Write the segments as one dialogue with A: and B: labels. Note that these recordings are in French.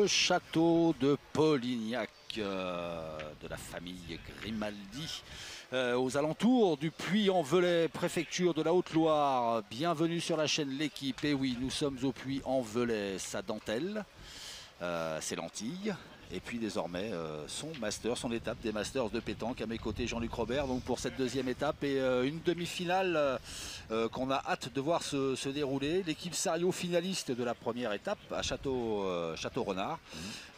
A: le château de Polignac de la famille Grimaldi, aux alentours du Puy-en-Velay, préfecture de la Haute-Loire. Bienvenue sur la chaîne L'Équipe. Et oui, nous sommes au Puy-en-Velay, sa dentelle, ses lentilles. Et puis désormais son master, son étape des masters de pétanque. À mes côtés, Jean-Luc Robert, donc pour cette deuxième étape et une demi-finale qu'on a hâte de voir se dérouler. L'équipe Sario finaliste de la première étape à Château-Renard.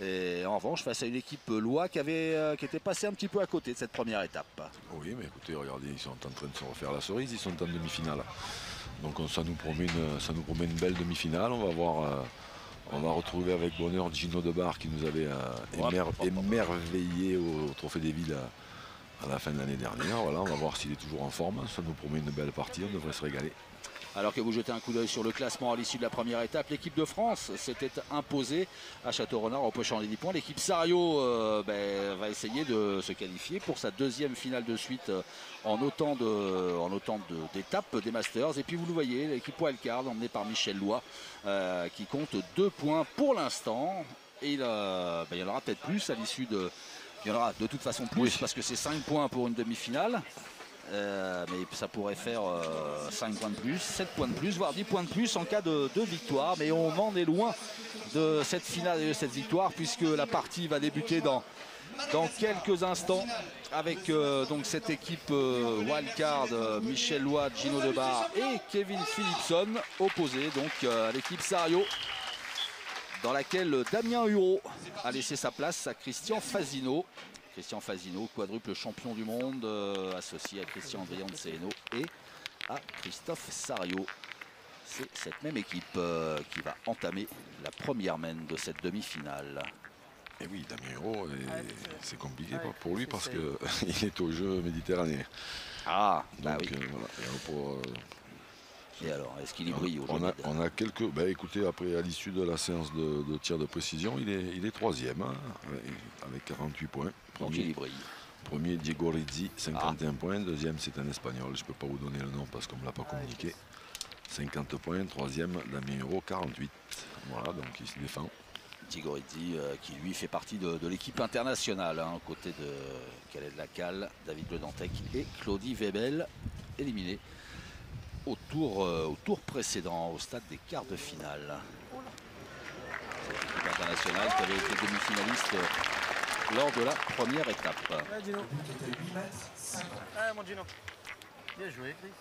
A: Et en revanche, face à une équipe Loire qui était passée un petit peu à côté de cette première étape.
B: Oui, mais écoutez, regardez, ils sont en train de se refaire la cerise, ils sont en demi-finale. Donc ça nous promet une belle demi-finale. On va voir. On va retrouver avec bonheur Gino Debar qui nous avait émerveillé au Trophée des Villes à la fin de l'année dernière. Voilà, on va voir s'il est toujours en forme. Ça nous promet une belle partie, on devrait se régaler.
A: Alors que vous jetez un coup d'œil sur le classement à l'issue de la première étape, l'équipe de France s'était imposée à Château-Renard en pochant les 10 points. L'équipe Sario va essayer de se qualifier pour sa deuxième finale de suite en autant d'étapes des Masters. Et puis vous le voyez, l'équipe Wildcard emmenée par Michel Lois qui compte 2 points pour l'instant. Et il y en aura peut-être plus à l'issue de... Il y en aura de toute façon plus parce que c'est 5 points pour une demi-finale. Mais ça pourrait faire 5 points de plus, 7 points de plus, voire 10 points de plus en cas de victoire. Mais on en est loin de cette finale et de cette victoire puisque la partie va débuter dans quelques instants avec donc cette équipe Wildcard, Michel Lois, Gino Debar et Kevin Philipson opposés donc à l'équipe Sario, dans laquelle Damien Hureau a laissé sa place à Christian Fasino. Christian Fasino, quadruple champion du monde, associé à Christian Brianceno et à Christophe Sario. C'est cette même équipe qui va entamer la première main de cette demi-finale.
B: Et oui, Damien Hureau, c'est compliqué pour lui parce qu'il est au jeu méditerranéen.
A: Ah,
B: donc
A: oui.
B: Voilà.
A: Et alors, est-ce qu'il y brille aujourd'hui?
B: On a quelques... écoutez, après, à l'issue de la séance de tir de précision, il est troisième, hein, avec 48 points.
A: Donc il y brille.
B: Premier, Diego Rizzi, 51 points. Deuxième, c'est un Espagnol. Je ne peux pas vous donner le nom parce qu'on ne me l'a pas communiqué. 50 points. Troisième, Damien Hureau, 48. Voilà, donc il se défend.
A: Diego Rizzi qui lui fait partie de l'équipe internationale, hein, aux côtés de Khaled Lacal, David Le Dantec et Claudie Webel, éliminés au tour précédent, au stade des quarts de finale. Cette équipe internationale qui avait été demi-finaliste lors de la première étape.
C: Ouais, Gino. Ah, mon Gino. Bien joué, Chris.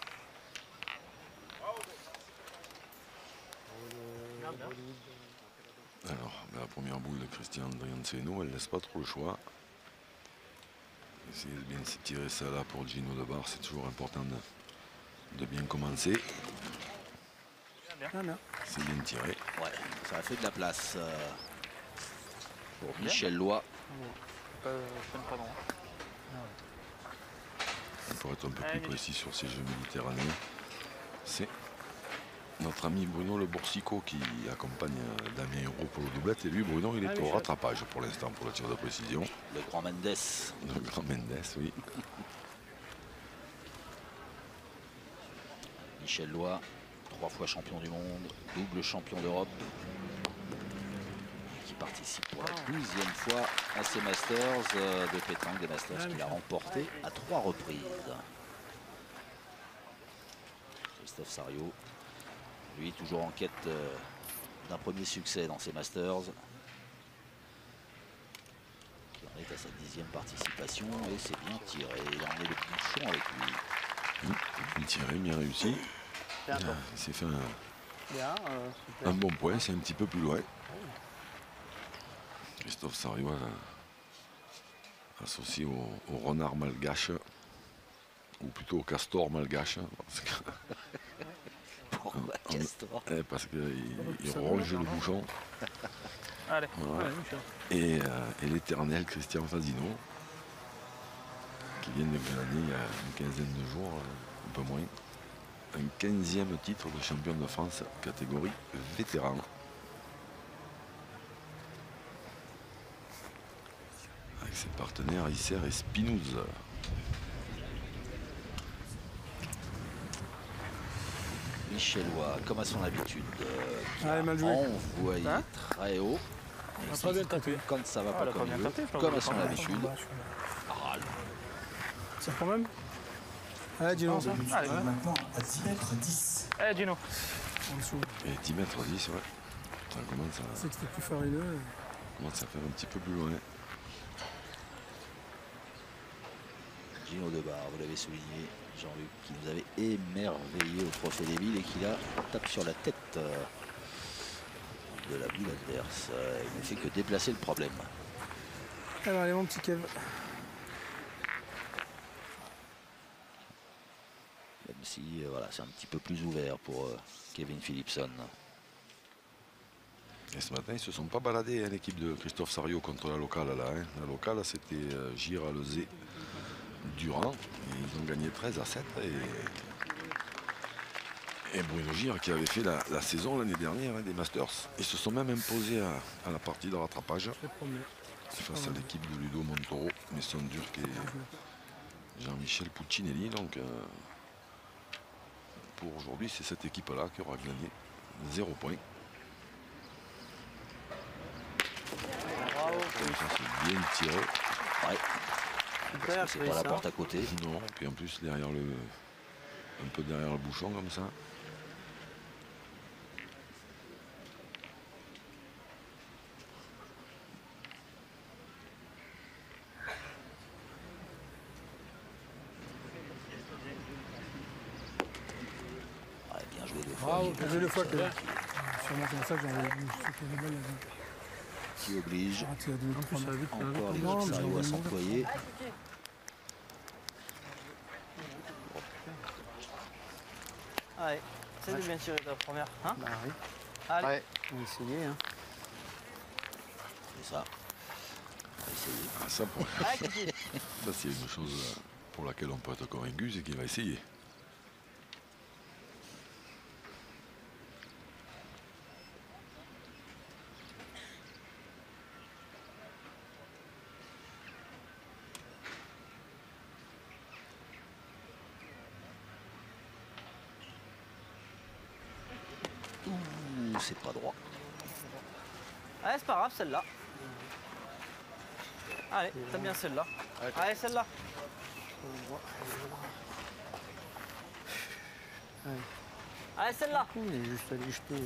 B: Alors, la première boule de Christian Brianceno, elle ne laisse pas trop le choix. Essayez de bien tirer ça là pour Gino Debar, c'est toujours important de bien commencer. C'est bien tiré.
A: Ouais, ça a fait de la place pour Michel Lois.
B: Pour être un peu plus précis sur ces jeux méditerranéens, c'est notre ami Bruno Le Boursicot qui accompagne Damien Hureau pour le doublette. Et lui, Bruno, il est au rattrapage pour l'instant pour le tir de précision.
A: Le grand Mendes.
B: Le grand Mendes, oui.
A: Michel Lois, 3 fois champion du monde, double champion d'Europe, qui participe pour la 12e fois à ces Masters de pétanque, des Masters qu'il a remporté à 3 reprises. Christophe Sario, lui toujours en quête d'un premier succès dans ces Masters. Il en est à sa 10e participation et c'est bien tiré. Il en est le bouchon avec lui.
B: Bien tiré, bien réussi. Il s'est fait un bon point, c'est un petit peu plus loin. Christophe Sario associé au renard malgache, ou plutôt au castor malgache. Parce que
A: pourquoi castor?
B: Parce qu'il ronge le bouchon.
C: Allez.
B: Voilà. Et l'éternel Christian Fasino, qui vient de gagner il y a une quinzaine de jours, un peu moins, un 15e titre de champion de France catégorie vétéran. Avec ses partenaires Isser et Spinouz.
A: Michel Lois, comme à son habitude, qui a
C: mal joué.
A: envoyé très haut.
D: On a pas bien tapé.
A: Quand ça va pas comme il veut,
E: tapé,
A: comme à son habitude.
D: Ça quand même. Allez, Gino.
C: Allez, maintenant à 10 mètres 10.
E: Allez, Gino.
D: En dessous.
B: Et 10 mètres 10, ouais. Ça commence
D: C'est que c'était plus farineux.
B: à faire un petit peu plus loin.
A: Gino Debar, vous l'avez souligné, Jean-Luc, qui nous avait émerveillé au Trophée des Villes et qui là tape sur la tête de la boule adverse. Il ne fait que déplacer le problème.
D: Alors, allez, mon petit Kev.
A: Même si voilà, c'est un petit peu plus ouvert pour Kevin Philipson.
B: Et ce matin, ils se sont pas baladés, hein, l'équipe de Christophe Sariot contre la locale. Là, hein. La locale, c'était Gira, Lezé, Durand. Et ils ont gagné 13-7. Et Bruno Gire, qui avait fait la saison l'année dernière, hein, des Masters. Ils se sont même imposés à la partie de rattrapage face à l'équipe de Ludo Montoro, Nesson Durk et Jean-Michel Puccinelli. Donc, pour aujourd'hui, c'est cette équipe-là qui aura gagné 0 points.
E: Bravo.
B: Ça, c'est bien tiré.
A: Ouais. Parce que c'est pas la porte à côté.
B: Non, puis en plus derrière un peu derrière le bouchon comme ça.
A: Ouais, bien joué deux fois.
D: Bravo, bien joué deux fois, Kev. Sûrement comme ça que j'en ai vu.
A: Qui oblige
D: Raté à 2 3 mètres.
A: encore les
D: Non, mais
A: Sariot
D: j'en
A: à
D: ai
A: s'employer.
E: Allez, c'est de bien tirer ta première. Hein
F: Bah oui.
E: Allez.
F: On va essayer. Hein.
A: C'est ça. On va essayer.
B: Ah, ça,
E: Allez, Kiki.
B: ça, c'est une chose pour laquelle on peut être convaincu, c'est qu'il va essayer.
A: Ouh, c'est pas droit.
E: Allez, c'est pas grave, celle-là. Allez, t'aimes bien celle-là. Allez, celle-là. Allez, celle-là.
F: Il est juste allé jeter.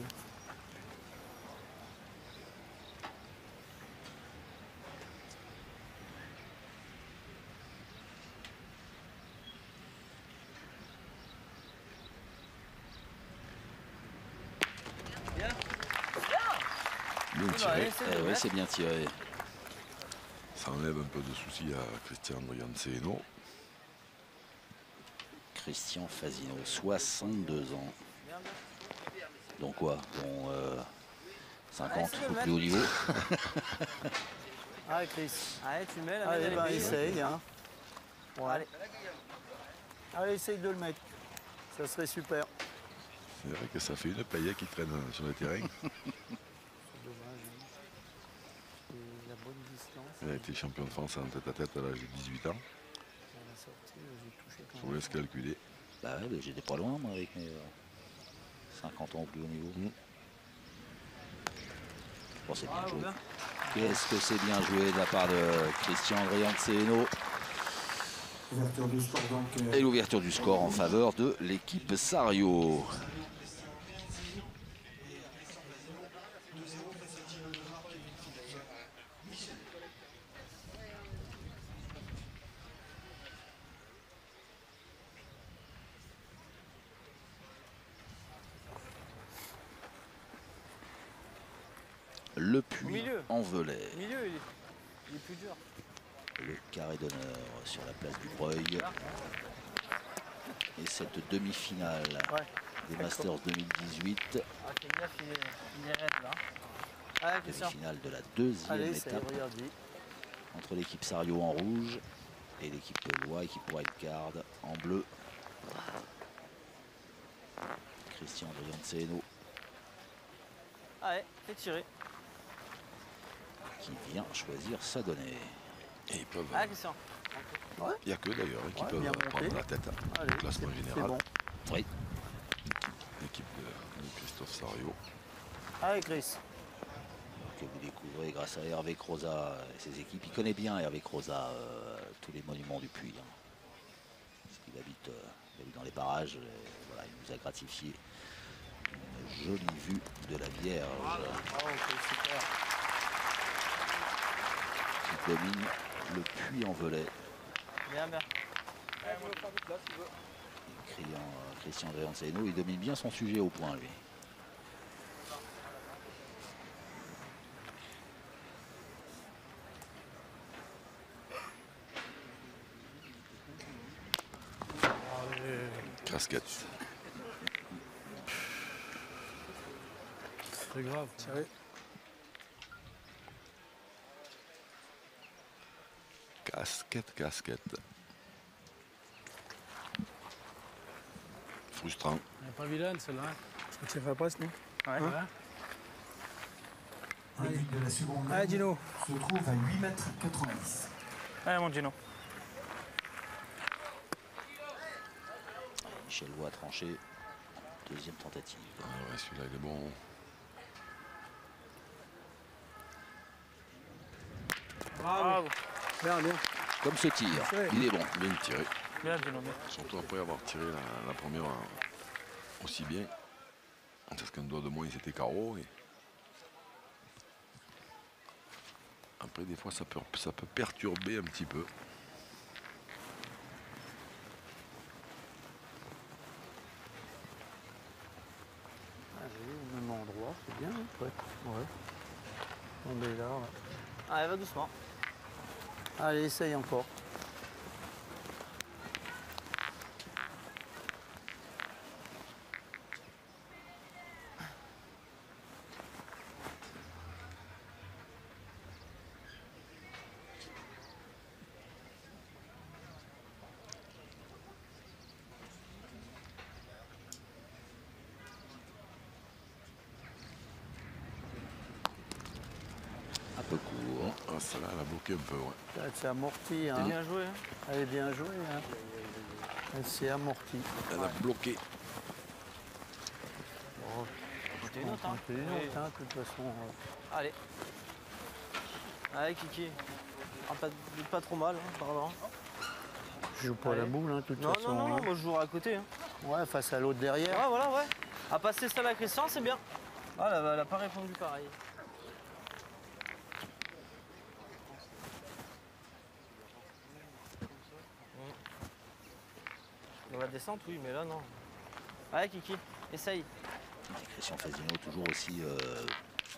B: Bien tiré.
E: allez, c'est
A: Eh
E: bon,
A: oui,
E: hein.
A: c'est bien tiré.
B: Ça enlève un peu de soucis à Christian Brianceno.
A: Christian Fazino, 62 ans. Donc quoi, bon, 50 au plus haut niveau.
F: Allez, Chris.
E: Allez, tu mets la
F: Allez,
E: main
F: bah, essaye. Hein. Ouais.
E: Allez.
F: Allez, essaye de le mettre. Ça serait super.
B: C'est vrai que ça fait une paillette qui traîne sur le terrain.
F: C'est dommage. Hein. C'est la bonne distance.
B: Il a été champion de France en tête-à-tête à l'âge de 18 ans.
F: À la sortie, j'ai touché quand
B: Je vous laisse calculer.
A: Bah ouais, bah, j'étais pas loin moi avec mes 50 ans au plus haut niveau. Bon, c'est bien joué. Qu'est-ce que c'est bien joué de la part de Christian Brianceno.
C: Ouverture du score donc.
A: Et l'ouverture du score en faveur de l'équipe Sariot. Le puits
E: milieu.
A: en Velay.
E: Au milieu, il est plus dur.
A: Le carré d'honneur sur la place du Breuil. Et cette demi-finale
E: Ouais.
A: des Masters 2018,
E: Ah, fais gaffe, il est raide là. Allez, Christian.
A: demi-finale de la deuxième
F: Allez, ça y est,
A: étape
F: regarde lui.
A: entre l'équipe Sariot en rouge et l'équipe Lois, équipe Wildcard en bleu. Christian Brianceno
E: Allez, fais tirer.
A: qui vient choisir sa donnée.
B: Et ils peuvent.
E: Allez, Christian.
B: Il n'y a que d'ailleurs qui
F: Ouais,
B: peuvent
F: bien
B: prendre
F: monté.
B: la tête
F: Allez,
B: au classement
F: c'est
B: général.
F: bon.
A: Oui,
B: L'équipe de Christophe Sariot.
F: Allez, Chris.
A: que vous découvrez Oui, grâce à Hervé Croza et ses équipes. Il connaît bien Hervé Croza tous les monuments du Puy. Hein. Parce qu'il habite dans les parages. Et voilà, il nous a gratifié une jolie vue de la Vierge.
E: Super.
A: Qui domine le Puy-en-Velay.
E: Bien, bien.
A: Christian Andréanceno, il domine bien son sujet au point, lui.
B: Casquette.
D: C'est grave. Tiré.
B: Casquette. Frustrant.
D: Elle n'est pas vilaine celle-là. Je crois que c'est fait presque, non?
E: Ouais.
D: Hein?
C: L'équipe de la seconde
D: Allez, Gino.
C: se trouve à 8,90 m.
E: Allez, mon Gino.
A: Michel Lois a tranché. Deuxième tentative.
B: Ah ouais, celui-là, il est bon.
E: Bravo.
D: Bien, bien.
A: Comme ce tir,
D: Ouais.
A: il est bon.
B: Bien tiré.
E: Bien, Gino, bien.
B: Surtout après avoir tiré la première aussi bien. Parce qu'un doigt de moins, c'était carreau. Et... Après, des fois, ça peut perturber un petit peu.
F: Ah, j'ai vu au même endroit, c'est bien. Hein, ouais. Tombé là. Ouais.
E: Allez, va doucement.
F: Allez, essaye encore.
A: Un peu court.
B: Ah, celle-là, elle a bloqué un peu, ouais.
F: Elle s'est amortie. Hein.
E: C'est bien joué. Hein.
F: Elle est bien jouée. Hein. Elle s'est amortie.
B: Elle a bloqué.
F: Bon,
E: C'était une autre, hein.
F: c'est une autre, hein, de toute façon.
E: Allez. Allez, Kiki. Ah, pas trop mal, hein, pardon.
F: Je joue pas
E: Allez.
F: la boule, hein, de toute
E: Non,
F: façon.
E: non, non,
F: hein.
E: moi je jouerai à côté. Hein.
F: Ouais, face à l'autre derrière.
E: Ouais, voilà, ouais. À passer celle à Christian, c'est bien. Ah, elle a pas répondu pareil. Dans la descente, oui, mais là, non. Allez, Kiki, essaye.
A: Christian Fasino toujours aussi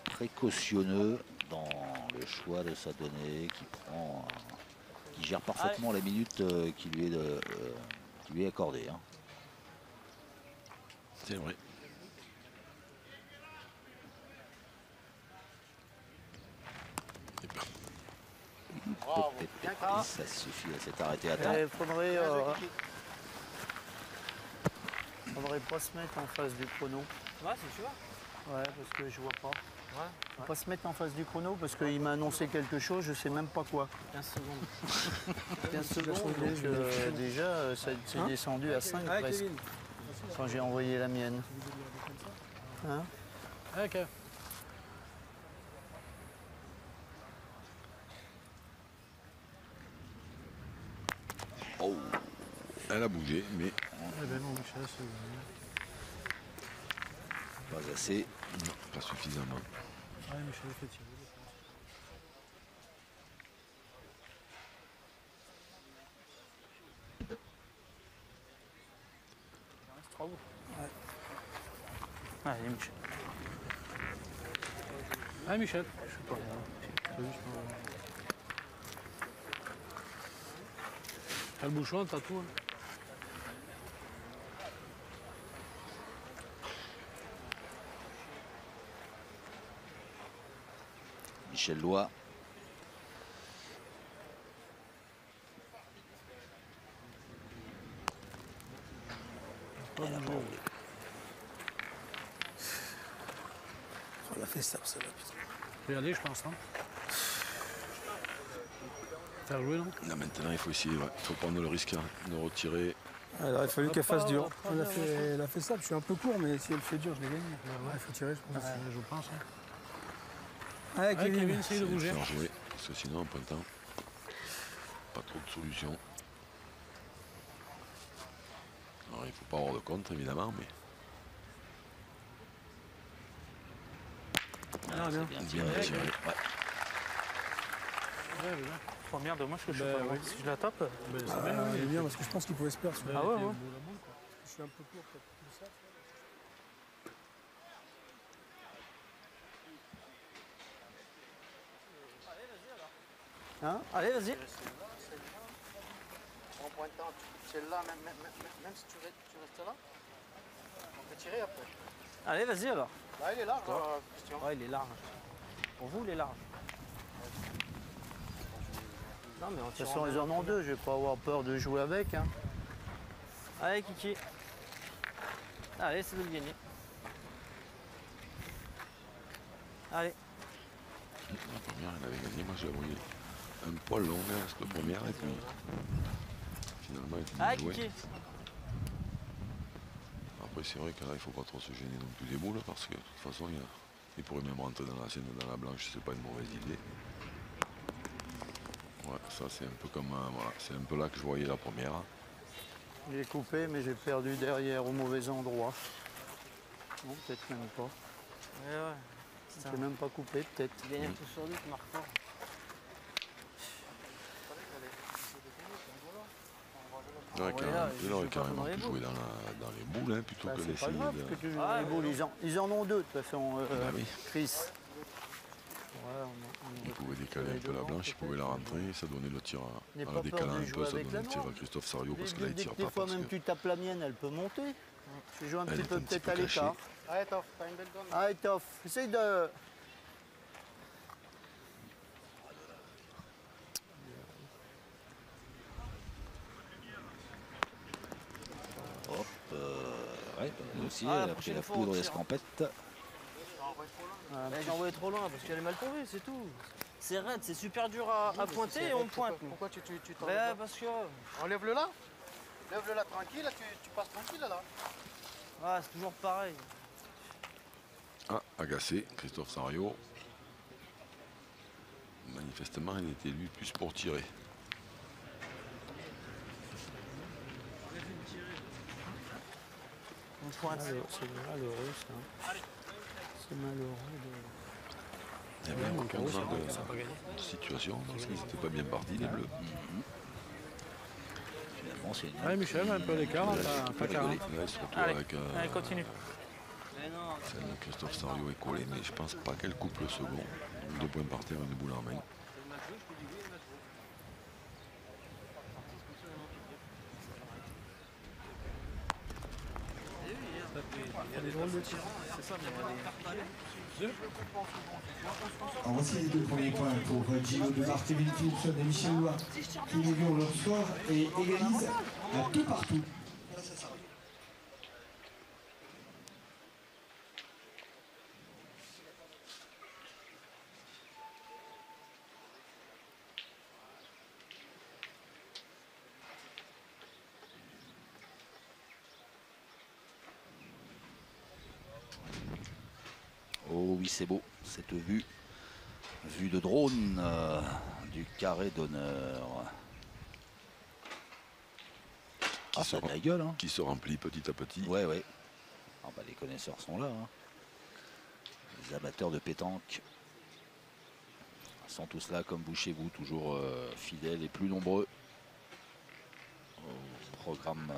A: précautionneux dans le choix de sa donnée, qui gère parfaitement les minutes qui lui est accordée. Hein.
B: C'est vrai.
A: Ça suffit, elle s'est arrêtée à temps.
F: Il faudrait pas se mettre en face du chrono.
E: Ouais, si tu vois.
F: Ouais, parce que je vois pas.
E: Ouais.
F: Faut pas se mettre en face du chrono parce qu'il m'a annoncé quelque chose, je sais même pas quoi.
E: 15 secondes.
F: 15 secondes, donc déjà ça c'est descendu à 5
D: Allez,
F: presque,
D: Kevin.
F: quand j'ai envoyé la mienne. Hein?
D: Ok.
A: Oh,
B: Elle a bougé, mais
D: Eh ben non, Michel, c'est...
A: pas assez.
B: non, pas suffisamment.
D: Ouais, Michel fait tirer.
E: Allez, Michel.
D: Ah, Michel. Je sais pas. T'as le bouchon, t'as tout. Hein.
A: Michel Lois. Elle a pas roulé.
D: On l'a fait ça, là, putain. Je vais y aller, je pense. Hein. Faire jouer, non?
B: Là maintenant, il faut essayer, ouais. Il faut prendre le risque de retirer.
D: Alors, il a fallu qu'elle fasse dur. Elle a fait ça, je suis un peu court, mais si elle fait dur, je l'ai gagné. Ouais, il faut tirer, je pense. Je pense. Hein. Allez, Kevin, essaye de bouger.
B: Faire jouer, parce que sinon, en printemps, pas trop de solutions. Alors, il ne faut pas avoir de contre, évidemment, mais
F: Ah, bien.
A: Bien
B: bien
A: tiré.
B: tiré.
A: Ouais.
F: Première, dommage que je sais pas. Si je la tape.
D: C'est bien, il est bien parce que je pense qu'il pouvait se perdre.
F: Ah ouais, ouais.
D: Je suis un peu court, peut-être plus ça.
F: Hein? Allez, vas-y.
E: En pointant, tu es là, même si tu restes là, on peut tirer après.
F: Allez, vas-y alors.
E: Là, il est large, Christian.
F: Ouais, il est large. Pour vous, il est large. Non, mais en
E: De toute
F: tirant
E: façon,
F: bien.
E: ils en ont deux, je vais pas avoir peur de jouer avec. Hein.
F: Allez, Kiki. Allez, c'est de le gagner. Allez.
B: La première, elle avait gagné. Moi, j'ai envoyé un poil long, hein, cette première, et puis finalement, elle
F: Allez,
B: est jouée.
F: Kiki.
B: Après, c'est vrai que là, il ne faut pas trop se gêner non plus des boules, parce que de toute façon, il pourrait même rentrer dans la sienne, dans la blanche, c'est pas une mauvaise idée. Ouais, ça, c'est un peu comme. Voilà, c'est un peu là que je voyais la première.
E: J'ai coupé, mais j'ai perdu derrière au mauvais endroit. Non, peut-être même pas.
F: Ouais, ouais.
E: J'ai même pas coupé, peut-être.
F: Tu gagnes un coup sur deux, tu marques fort.
B: Il aurait
F: voilà, je joue pas
B: carrément
F: dans les
B: pu
F: boules.
B: jouer dans les boules, hein, plutôt
E: Bah,
B: que
E: c'est pas
B: d'essayer
E: grave
B: de.
E: que tu joues
F: Ah,
E: dans les
F: ouais,
E: boules.
F: ouais.
E: Ils en ont deux, de toute façon,
B: Bah oui.
E: Chris.
B: Il pouvait décaler un peu la blanche, il pouvait la rentrer, ça donnait le tir
E: N'aie
B: en
E: pas
B: la
E: peur
B: décalant
E: de
B: un
E: jouer
B: peu, ça
E: avec
B: donnait
E: la
B: le tir à
E: noire.
B: Christophe Sariot parce que là il
E: Des
B: tire
E: fois,
B: pas parce
E: même
B: que
E: tu tapes la mienne, elle peut monter. Je joue un
B: elle
E: petit
B: est
E: peu
B: un petit
E: peut-être
B: peu
E: à
B: cachée.
E: l'écart. Allez, Toff, t'as une belle gomme. Allez, Toff, essaye de.
A: Ouais, elle aussi,
F: Ah, la
A: elle a pris
F: prochaine
A: la
F: fois,
A: poudre
F: on tire.
A: d'escampette.
F: J'ai envoyé trop loin parce qu'elle est mal tombée, c'est tout. C'est raide, c'est super dur à pointer et on pointe. nous.
E: Pourquoi tu
F: Ouais,
E: t'enlèves
F: parce que.
E: Enlève-le là. Lève-le là tranquille, là, tu passes tranquille là.
F: Ah, c'est toujours pareil.
B: Ah, agacé, Christophe Sariot. Manifestement, il était lui plus pour tirer.
F: On pointe.
E: C'est malheureux ça. C'est malheureux.
B: Il y avait un retournement de situation parce qu'ils n'étaient pas bien partis, les bleus.
A: Finalement, c'est une.
D: Ouais, Michel, un peu à l'écart, pas 40.
B: Là, il se retrouve
F: Allez,
B: avec
F: allez, continue.
E: Mais non,
B: celle de Christophe Sariot est collée, mais je pense pas qu'elle coupe le second. 2 points par terre, une boule en main.
C: Alors voici les deux premiers points pour Gino Devart, Kevin Philipson et Michel Loua qui réglent leur score et égalisent à tout partout.
A: Oh oui, c'est beau, cette vue de drone du carré d'honneur. Ah, ça a de la gueule, hein.
B: Qui se remplit petit à petit.
A: Ouais, ouais. Ah, bah, les connaisseurs sont là, hein. Les amateurs de pétanque sont tous là comme vous chez vous, toujours fidèles et plus nombreux au programme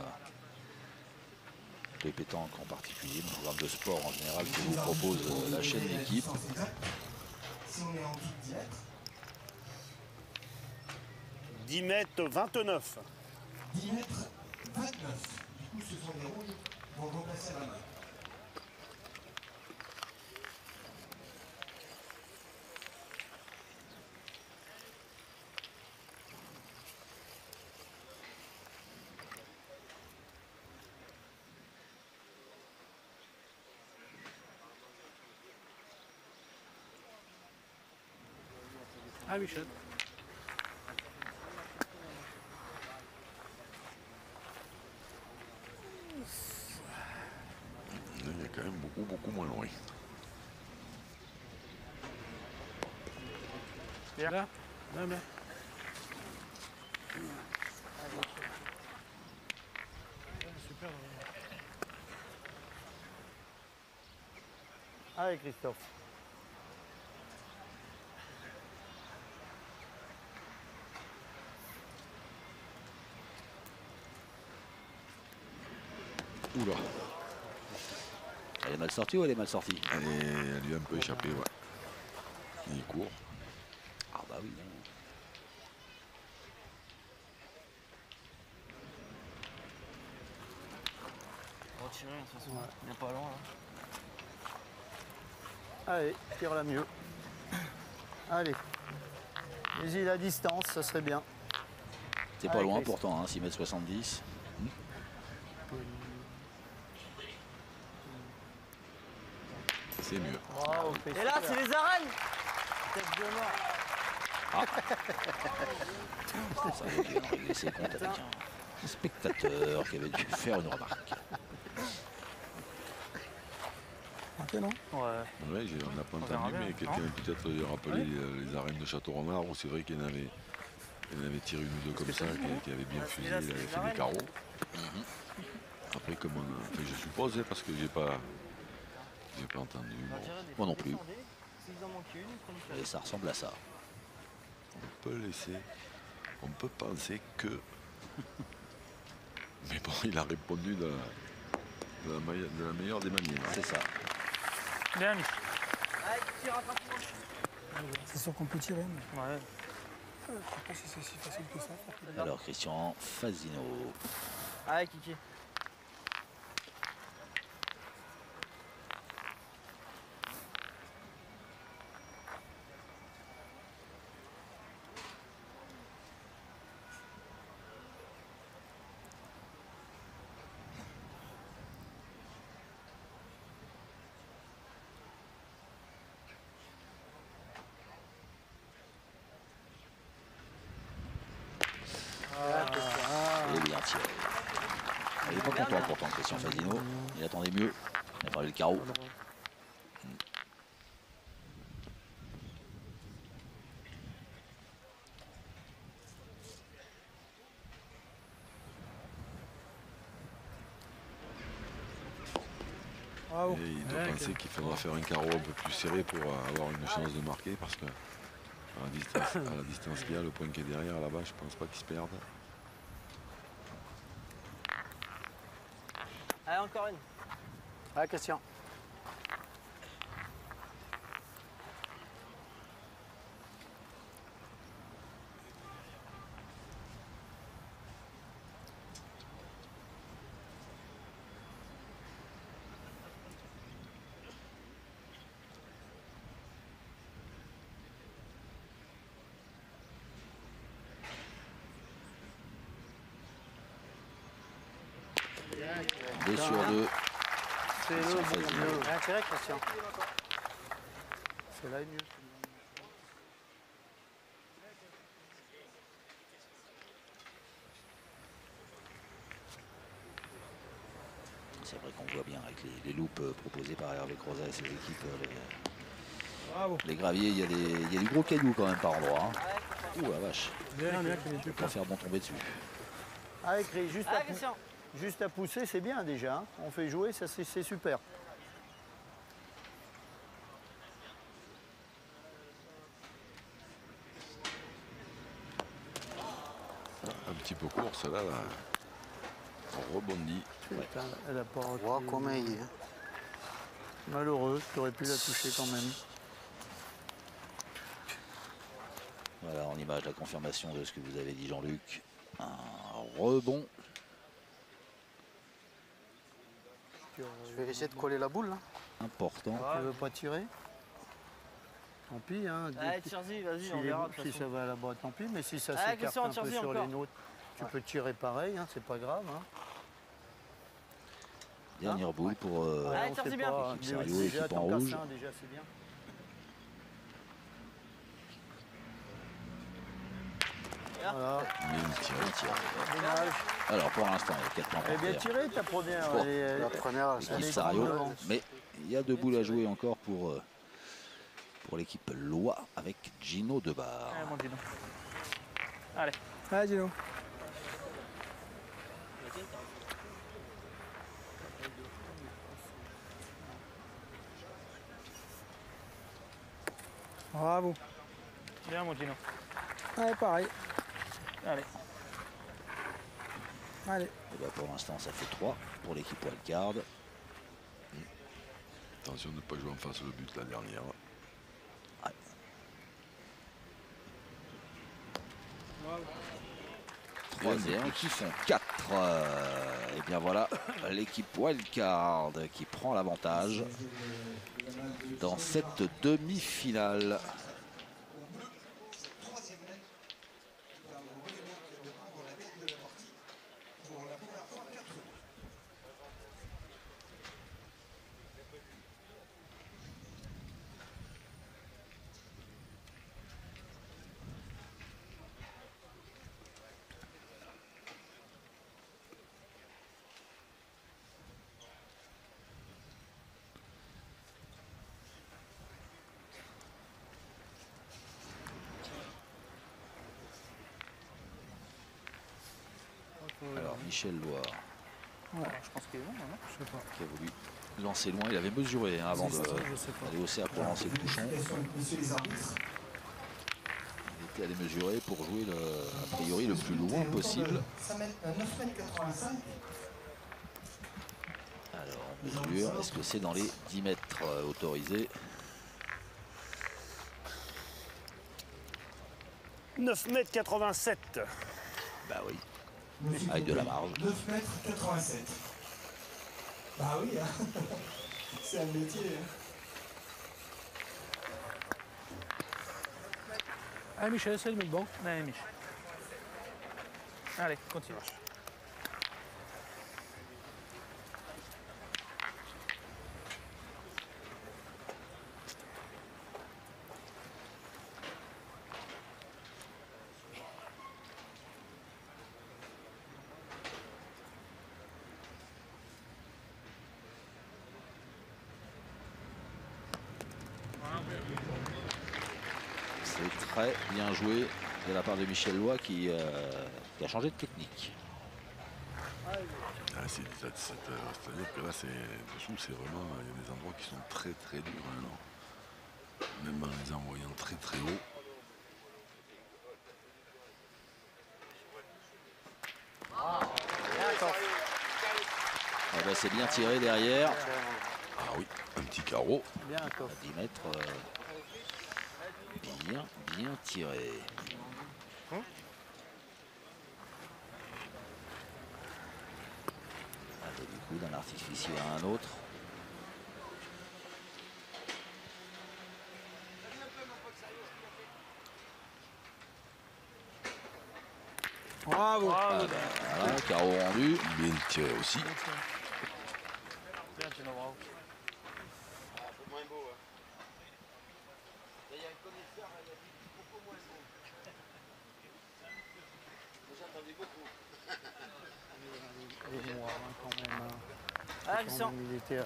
A: de pétanque en particulier, le programme de sport en général que vous propose la chaîne L'équipe.
C: Si on est en dessous de 10 mètres,
G: 10 mètres 29.
C: 10 mètres 29. Du coup, ce sont des rouges vont remplacer la main.
D: Ah, Michel.
B: Il y a quand même beaucoup moins loin.
D: Là, là, là. Super.
E: Allez, Christophe.
A: Oula. Elle est mal sortie ou elle est mal sortie?
B: Elle lui a un peu échappé, ouais. Il court.
A: Ah bah oui.
F: Retirer, de toute façon. Il n'est pas loin. Là.
E: Allez, tire la mieux. Allez. Vas-y, la distance, ça serait bien.
A: C'est pas loin pourtant, hein, 6,70 m.
B: C'est mieux.
E: Wow,
F: Et là, c'est les arènes.
E: tête de mort.
A: Ça avait bien réglé ses comptes avec un spectateur qui avait dû faire une remarque.
D: Ok, non?
E: Ouais.
B: Ouais, on n'a pas
F: On verra
B: entendu,
F: bien.
B: mais quelqu'un peut-être lui a rappelé les arènes de Château-Renard où c'est vrai qu'il en avait tiré une ou deux comme ça, qui avait bien fusé, il avait fait des carreaux. Après, comme on je suppose, parce que j'ai pas entendu. Bon,
A: Moi non plus.
F: S'il en manque une, comme
A: Et ça ressemble à ça.
B: on peut laisser, on peut penser que. Mais bon, il a répondu de la meilleure des manières.
A: C'est ça.
D: Bien, Mich.
F: Allez, tire rapidement.
D: C'est sûr qu'on peut tirer, mais
E: Ouais.
D: je sais pas si c'est si facile que ça.
A: Alors Christian Fazino.
F: Allez, Kiki.
A: Et bien tiré. Il n'est pas content pourtant Christian Fazino. Il attendait mieux. Il a parlé le carreau.
B: Et il doit penser qu'il faudra faire un carreau un peu plus serré pour avoir une chance de marquer, parce que à la distance qu'il y a, le point qui est derrière là-bas, je pense pas qu'il se perde.
F: Allez, encore une.
E: Allez, Christian.
A: Deux sur deux.
E: C'est le
A: Christian
E: bon
A: Fazino.
E: mieux. Intérêt, Christian. C'est là le mieux.
A: C'est vrai qu'on voit bien avec les loupes proposées par Hervé Crozat et ses équipes.
D: Bravo.
A: Les graviers, il y a du gros caillou quand même par endroit. Hein. Ouh la vache.
D: Bien, bien.
A: Je vais pas faire bon tomber dessus.
E: Allez, Chris, juste,
F: Allez, Christian.
E: juste à pousser, c'est bien déjà. Hein. On fait jouer, ça c'est super.
B: Un petit peu court, celle-là, là. On rebondit.
E: Putain, elle a pas raté. Malheureux, tu aurais pu la toucher quand même.
A: Voilà en image la confirmation de ce que vous avez dit Jean-Luc. Un rebond.
H: Je vais essayer de coller la boule là.
A: Important.
E: Tu veux pas tirer? Tant pis, hein.
F: Allez, tire-y, vas-y,
E: Si,
F: on verra. de toute
E: si
F: façon.
E: ça va là-bas, tant pis. Mais si ça
F: Allez,
E: s'écarte
F: Christian,
E: un peu
F: tire-y
E: sur
F: encore.
E: les nôtres, tu peux tirer pareil, hein, c'est pas grave. Hein.
A: Dernière boule pour
F: Allez,
E: on
F: tire-y
E: sait
F: bien.
E: pas,
A: Équipe Sérieux,
E: déjà,
A: équipe en
E: tant qu'à
A: rouge.
E: ça, déjà, c'est bien. Voilà.
B: Bien tiré.
A: bien tiré.
E: Dommage.
A: Alors pour l'instant, il y a 4 points
E: Elle est
A: pour
E: bien
A: faire.
E: tirée ta première.
A: Bon.
H: La première,
A: L'équipe
E: elle est
A: Sario.
E: grande devant.
A: Mais il y a deux boules à jouer encore pour pour l'équipe Loire avec Gino Debar.
F: Allez, mon Gino. Allez.
E: Allez, Gino. Bravo.
F: Bien, mon Gino.
E: Allez, pareil.
F: Allez.
E: Allez.
A: Et ben pour l'instant, ça fait 3 pour l'équipe Wildcard.
B: Attention de ne pas jouer en face le but la dernière.
A: Ouais. Troisième qui font 4. Et bien voilà, l'équipe Wildcard qui prend l'avantage dans cette demi-finale. Alors Michel Loire
F: Je pense qu'il est bon, non?
E: Je sais pas.
A: qui a voulu lancer loin, il avait mesuré hein, avant
E: Je sais pas.
A: d'aller au CA pour lancer le touchon.
C: Messieurs les arbitres.
A: Il était allé mesurer pour jouer a priori le plus loin possible.
C: 9 mètres 85.
A: Alors on mesure, est-ce que c'est dans les 10 mètres autorisés?
G: 9 mètres 87.
A: Bah oui, avec de la marge.
C: 9 mètres 87. Bah oui, hein. C'est un métier.
D: Allez, Michel, essaye de mettre bon.
F: Allez, Mich. Allez, continue.
A: C'est très bien joué de la part de Michel Loire qui a changé de technique.
B: Ah, c'est-à-dire que là, dessous, c'est vraiment, il y a des endroits qui sont très très durs. Hein, même en les envoyant très très haut.
A: Eh ben, c'est bien tiré derrière.
B: Ah oui, un petit carreau.
E: Bien,
A: À 10 mètres. Bien tiré. Allez, du coup, d'un artificier à un autre.
E: Bravo.
A: Ah ben, voilà, carreau rendu.
B: Bien tiré aussi.
F: Bien, Gino, bravo.
E: Il est noir, hein, quand même. Hein.
F: Ah,
E: Quand
F: Christian.
E: même, il était,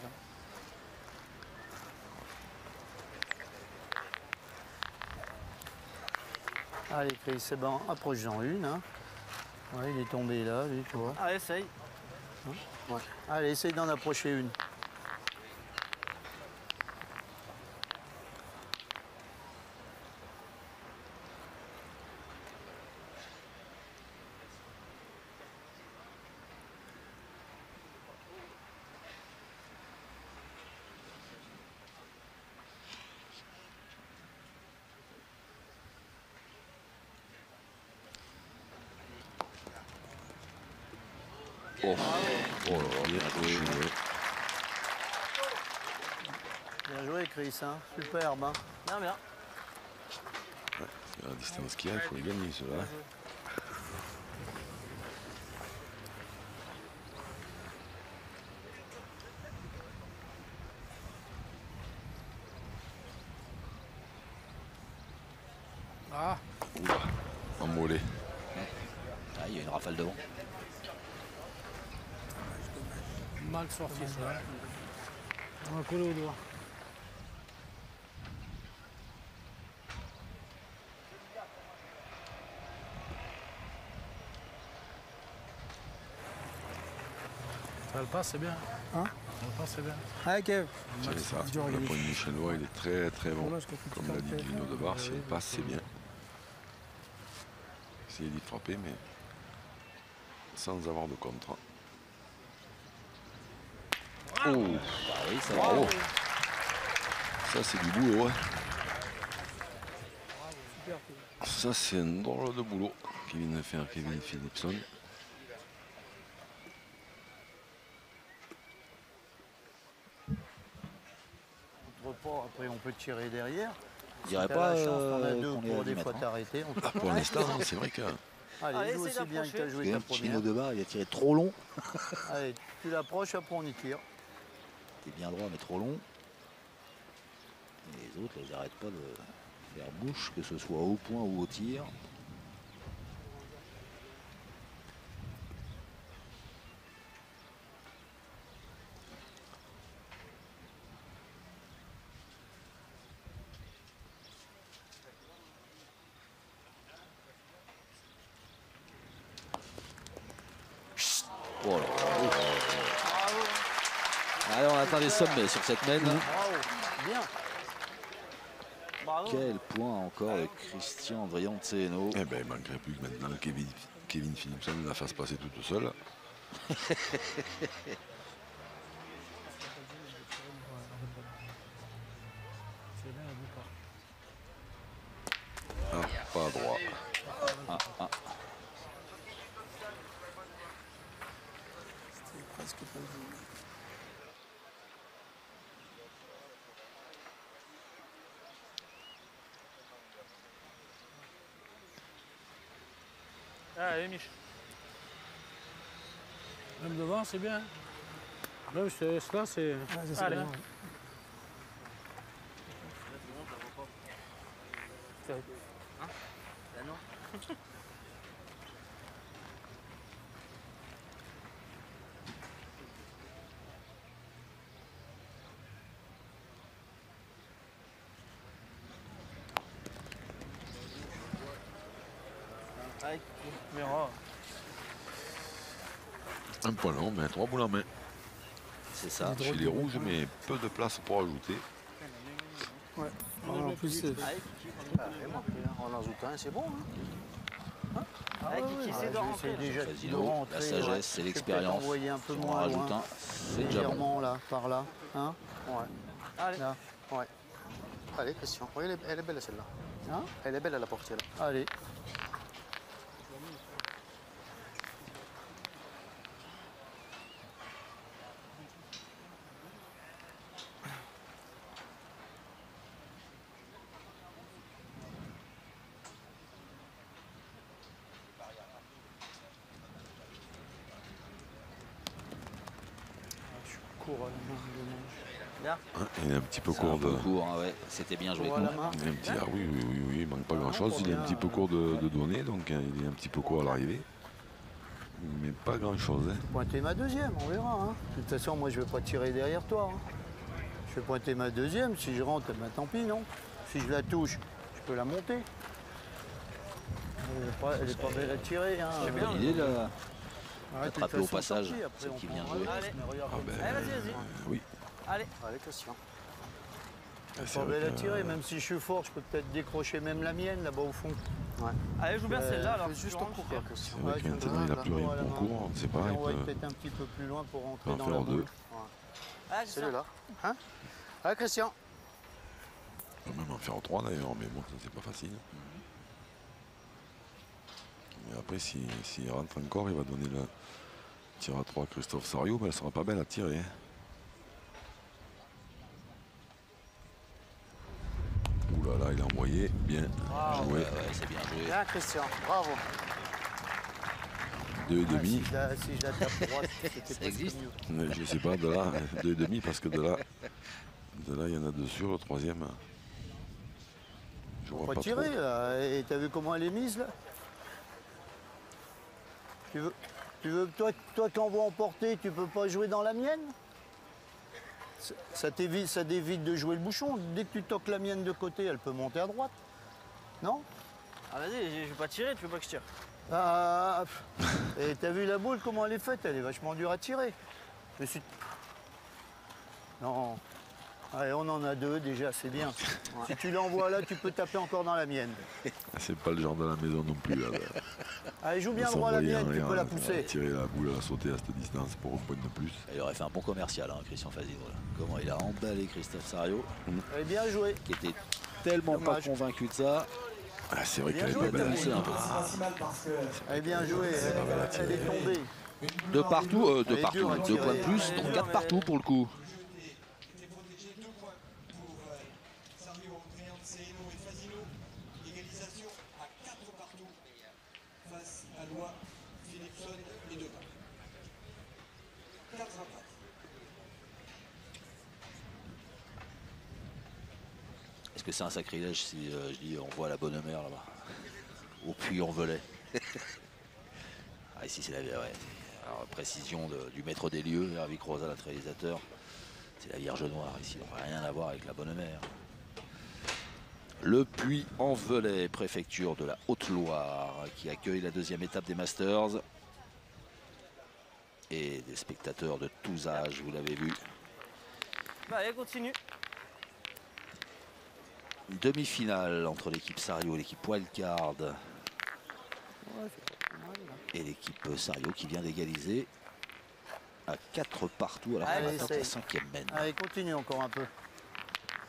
E: Allez, Chris, c'est bon. Approche-en une. Hein. Ouais, il est tombé là, lui, tu vois.
F: Allez, essaye.
E: Ouais. Allez, essaye d'en approcher une.
A: Oh, oh là là, bien joué.
E: Bien joué, Chris. Hein. Superbe. Hein.
F: Bien, bien.
B: La distance qu'il y a, il faut les gagner, ceux-là.
D: Ah,
B: Oula, en mollet.
A: Ah, il y a une rafale devant.
D: mal sorti ça. On va coller au doigt. Le passe, c'est bien.
G: Hein?
D: Le passe, c'est bien.
G: Ah, Kev.
B: C'est ça. Le point de Michelnois, il est très très bon. Comme l'a dit Bruno Debar, si il passe, c'est bien. Essayer d'y frapper, mais sans avoir de contre.
A: Oh, bah oui, ça va.
B: Bravo. Ça, c'est du boulot. Hein. Ça, c'est un drôle de boulot qu'il vient de faire Kevin Philipson.
H: Après, on peut tirer derrière.
A: Je dirais
H: T'as
A: pas
H: la chance, t'en as deux
A: qu'on est
H: pour
A: à
H: des
A: 10
H: fois
A: mètres, hein.
H: t'arrêter.
B: Pour l'instant, c'est vrai que
H: Allez, joue aussi bien que tu as joué ta
A: Chino
H: première.
A: de barre, il a tiré trop long.
H: Allez, tu l'approches, après on y tire.
A: T'es bien droit, mais trop long. Et les autres, là, ils n'arrêtent pas de faire bouche, que ce soit au point ou au tir. Oh là là. Allez, on atteint les sommets sur cette mène.
H: Bravo, bien.
F: Bravo.
A: Quel point encore de Christian Drianzeno.
B: eh ben, il ne manquerait plus que maintenant Kevin Philipson la fasse passer toute seule.
D: C'est bien, un bout pas.
B: Ah, pas droit.
A: Ah, ah.
G: C'était presque pas le jeu.
F: Allez, Mich.
D: Même devant, c'est bien. Même cela, c'est...
G: Ah, ça, c'est
F: Allez.
G: bien, ouais.
F: Ben non. Allez, on verra.
B: Un point long, mais 3 boules en main.
A: C'est ça.
B: Chez les rouges, mais peu de place pour ajouter.
G: Ouais. En plus, c'est...
F: Allez, Kiki,
H: On en ajoute un, c'est bon. Hein.
F: Allez, Kiki, c'est de rentrer.
H: Déjà de
A: Casino,
H: rentrer,
A: la sagesse,
H: ouais.
A: c'est
H: Je vais
A: l'expérience.
H: peut-être envoyer un peu
A: Si on en
H: moins
A: rajoute
H: loin.
A: un, c'est déjà bon.
H: Légèrement là, par là. Hein, ouais.
F: Allez.
H: Là. Ouais.
I: Allez, Christian. Oui, elle est belle celle-là.
H: Hein,
I: Elle est belle à la portée là.
H: allez. Je suis court à la main, dommage.
B: Hein, il est un petit peu
A: C'est un
B: court
A: peu
B: de.
A: court, hein, ouais. C'était bien joué.
H: Court à la main.
B: Il est un petit... Ah oui, il manque pas grand chose. Il est un petit peu court de données, donc il est un petit peu court à l'arrivée. Mais pas grand chose. Hein.
H: Pointer ma deuxième, on verra. Hein. De toute façon, moi, je ne vais pas tirer derrière toi. Hein. Je vais pointer ma deuxième. Si je rentre, ben, tant pis, non. Si je la touche, je peux la monter. Elle est pas belle à tirer. Hein.
A: C'est bonne idée, là.
H: Ouais, de toute
A: Attraper au
H: façon,
A: passage,
H: tant pis, après,
A: celle
H: on
A: qui
H: prend
A: vient
H: un
A: jouer.
H: autre,
F: Allez.
H: mais regarde
B: Ah
H: comme
B: ben,
H: ça.
F: Allez, vas-y.
B: oui.
F: Allez.
I: Allez, Christian.
H: Elle est
B: C'est
H: pas
B: vrai
H: belle à
B: que-
H: tirer, même si je suis fort, je peux peut-être décrocher même la mienne là-bas au fond.
F: Allez, joue bien celle-là alors.
I: Fais juste
F: tu
I: en
F: rentres,
I: cours,
F: tu tires.
I: Christian.
B: C'est vrai
H: Ouais,
B: que
H: tu
B: maintenant,
H: vois,
B: il n'a
H: là,
B: plus rien
H: à la
B: pour
H: main.
B: court. On ne sait pas.
H: Et
B: Il
H: on va être
B: peut...
H: peut-être un petit peu plus loin pour rentrer
B: en
H: dans
B: faire
H: la
B: deux.
H: boule.
F: Allez, c'est ça.
I: Celui-là. Hein Allez, Christian.
B: On peut même en faire 3 d'ailleurs, mais bon, ça c'est pas facile. Mais après, s'il rentre encore, il va donner le tir à 3 à Christophe Sario, mais elle sera pas belle à tirer. Hein. Ouh là là, il a envoyé. Bien joué.
A: Ouais, c'est bien joué.
I: Bien, Christian. Bravo.
B: 2,5.
H: Si je la tape droite, c'était
A: Ça
H: presque
A: existe.
H: mieux.
B: Je sais pas, de là, 2,5 parce que de là, il y en a deux sur le troisième. Je vois
H: Pas
B: pas
H: tirer
B: trop.
H: là. Et t'as vu comment elle est mise là? Tu veux toi qui envoie emporter, tu peux pas jouer dans la mienne? Ça t'évite de jouer le bouchon. Dès que tu toques la mienne de côté, elle peut monter à droite. Non?
F: Ah, vas-y, je vais pas tirer, tu veux pas que je tire.
H: Ah, et t'as vu la boule, comment elle est faite? Elle est vachement dure à tirer. Mais si... Non. Allez, on en a 2 déjà, c'est bien. Si tu l'envoies là, tu peux taper encore dans la mienne.
B: C'est pas le genre de la maison non plus. Là.
H: Allez, joue bien droit la mienne, tu peux la pousser.
B: Tirer la boule, la sauter à cette distance pour un point de plus.
A: Il aurait fait un bon commercial, hein, Christian Fazino. Là. Comment il a emballé Christophe Sariot,
H: Allez, bien joué.
A: qui était tellement pas convaincu de ça.
B: Ah, c'est vrai
H: Bien
B: qu'elle est
H: joué,
B: pas belle.
A: C'est un peu.
H: Allez, bien joué. Elle est tombée.
A: De partout,
H: Elle est dure à
A: 2
H: tirer.
A: points de plus, donc 4 partout pour le coup. Est-ce que c'est un sacrilège si je dis on voit la bonne mère là-bas au Puy-en-Velay? Ah, ici c'est la ouais. Alors, précision du maître des lieux, Hervé Rosa, notre réalisateur. C'est la Vierge Noire ici, on n'a rien à voir avec la bonne mère. Le Puy-en-Velay, préfecture de la Haute-Loire, qui accueille la 2e étape des Masters. Et des spectateurs de tous âges, vous l'avez vu.
F: Allez, continue.
A: Demi-finale entre l'équipe Sario et l'équipe Wildcard. Et l'équipe Sario qui vient d'égaliser à 4 partout alors qu'on attend la 5e mène.
H: Allez, continue encore un peu.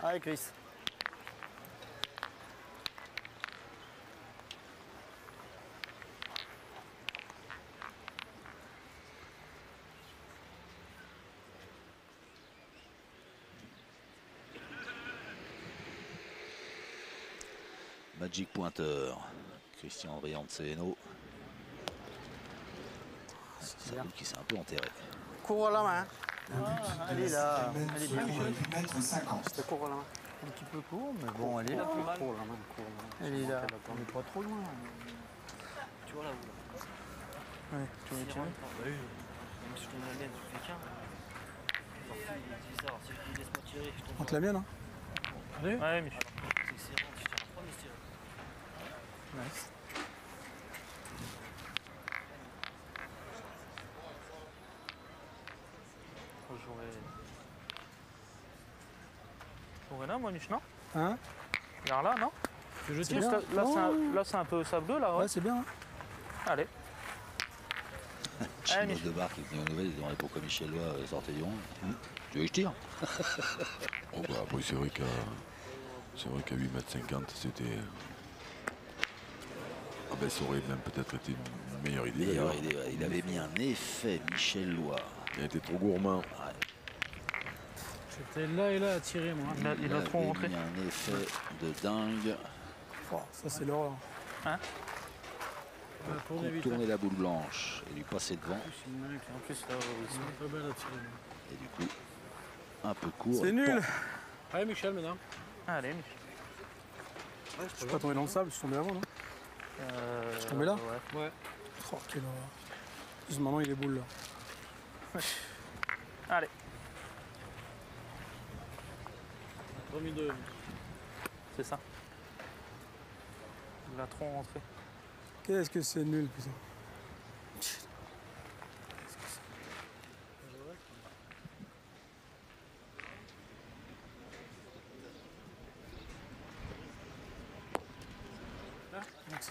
H: Allez, Chris.
A: Magic pointeur, Christian Brianceno. C'est lui qui s'est un peu enterré.
I: Cours à la main.
H: Elle est là. Elle est bien jouée.
I: C'était cours à la main.
H: Un petit peu court, mais bon, elle est là.
I: Cours à la main.
H: Elle est là. On n'est pas trop loin.
F: Tu vois là où
H: Ouais, tu veux tirer?
F: Bah oui, même si je tombe la mienne, tu fais qu'un. Parfois il est bizarre, si je dis laisse-moi tirer, je tombe.
G: On te la mienne, hein? Allez.
F: Ouais, mais c'est que c'est rare, tu tires la première, je tire.
H: Nice.
E: J'aurais là, moi, Mich, non?
G: Hein?
E: Regarde là, non?
G: Que je
E: C'est
G: tire?
E: juste là, c'est un peu sableux, là, ouais.
G: Ouais, c'est bien. Hein.
E: Allez.
A: Chino de Bar qui est venu aux nouvelles, il demandait pourquoi Michel Lois sortait du rond. Tu veux que je tire?
B: Oh, bah, après, c'est vrai qu'à 8,50 m, c'était. Ah ben, ça aurait même peut-être été une meilleure idée.
A: Meilleure idée, ouais. Il avait mis un effet, Michel Lois.
B: Il a été trop gourmand.
A: Ouais.
G: J'étais là et là à tirer, moi.
E: Il a trop rentré.
A: mis un effet de dingue.
G: Oh, ça, c'est l'horreur.
E: Hein?
G: Tourner vite.
A: Tourner la boule blanche et lui passer devant.
E: En plus, là,
G: C'est pas belle à tirer.
A: Et du coup, un peu court.
G: C'est
A: et
G: nul.
A: pan.
G: Allez, Michel, maintenant.
E: allez, Mich.
G: Je suis pas tombé dans le sable, je suis tombé avant, non? Je suis tombé là?
E: Ouais.
G: Ouais. Oh, quelle horreur. Juste maintenant, il est boule là.
E: Allez.
G: Remis de.
E: C'est ça. Il a trop rentré.
G: Qu'est-ce que c'est nul, putain.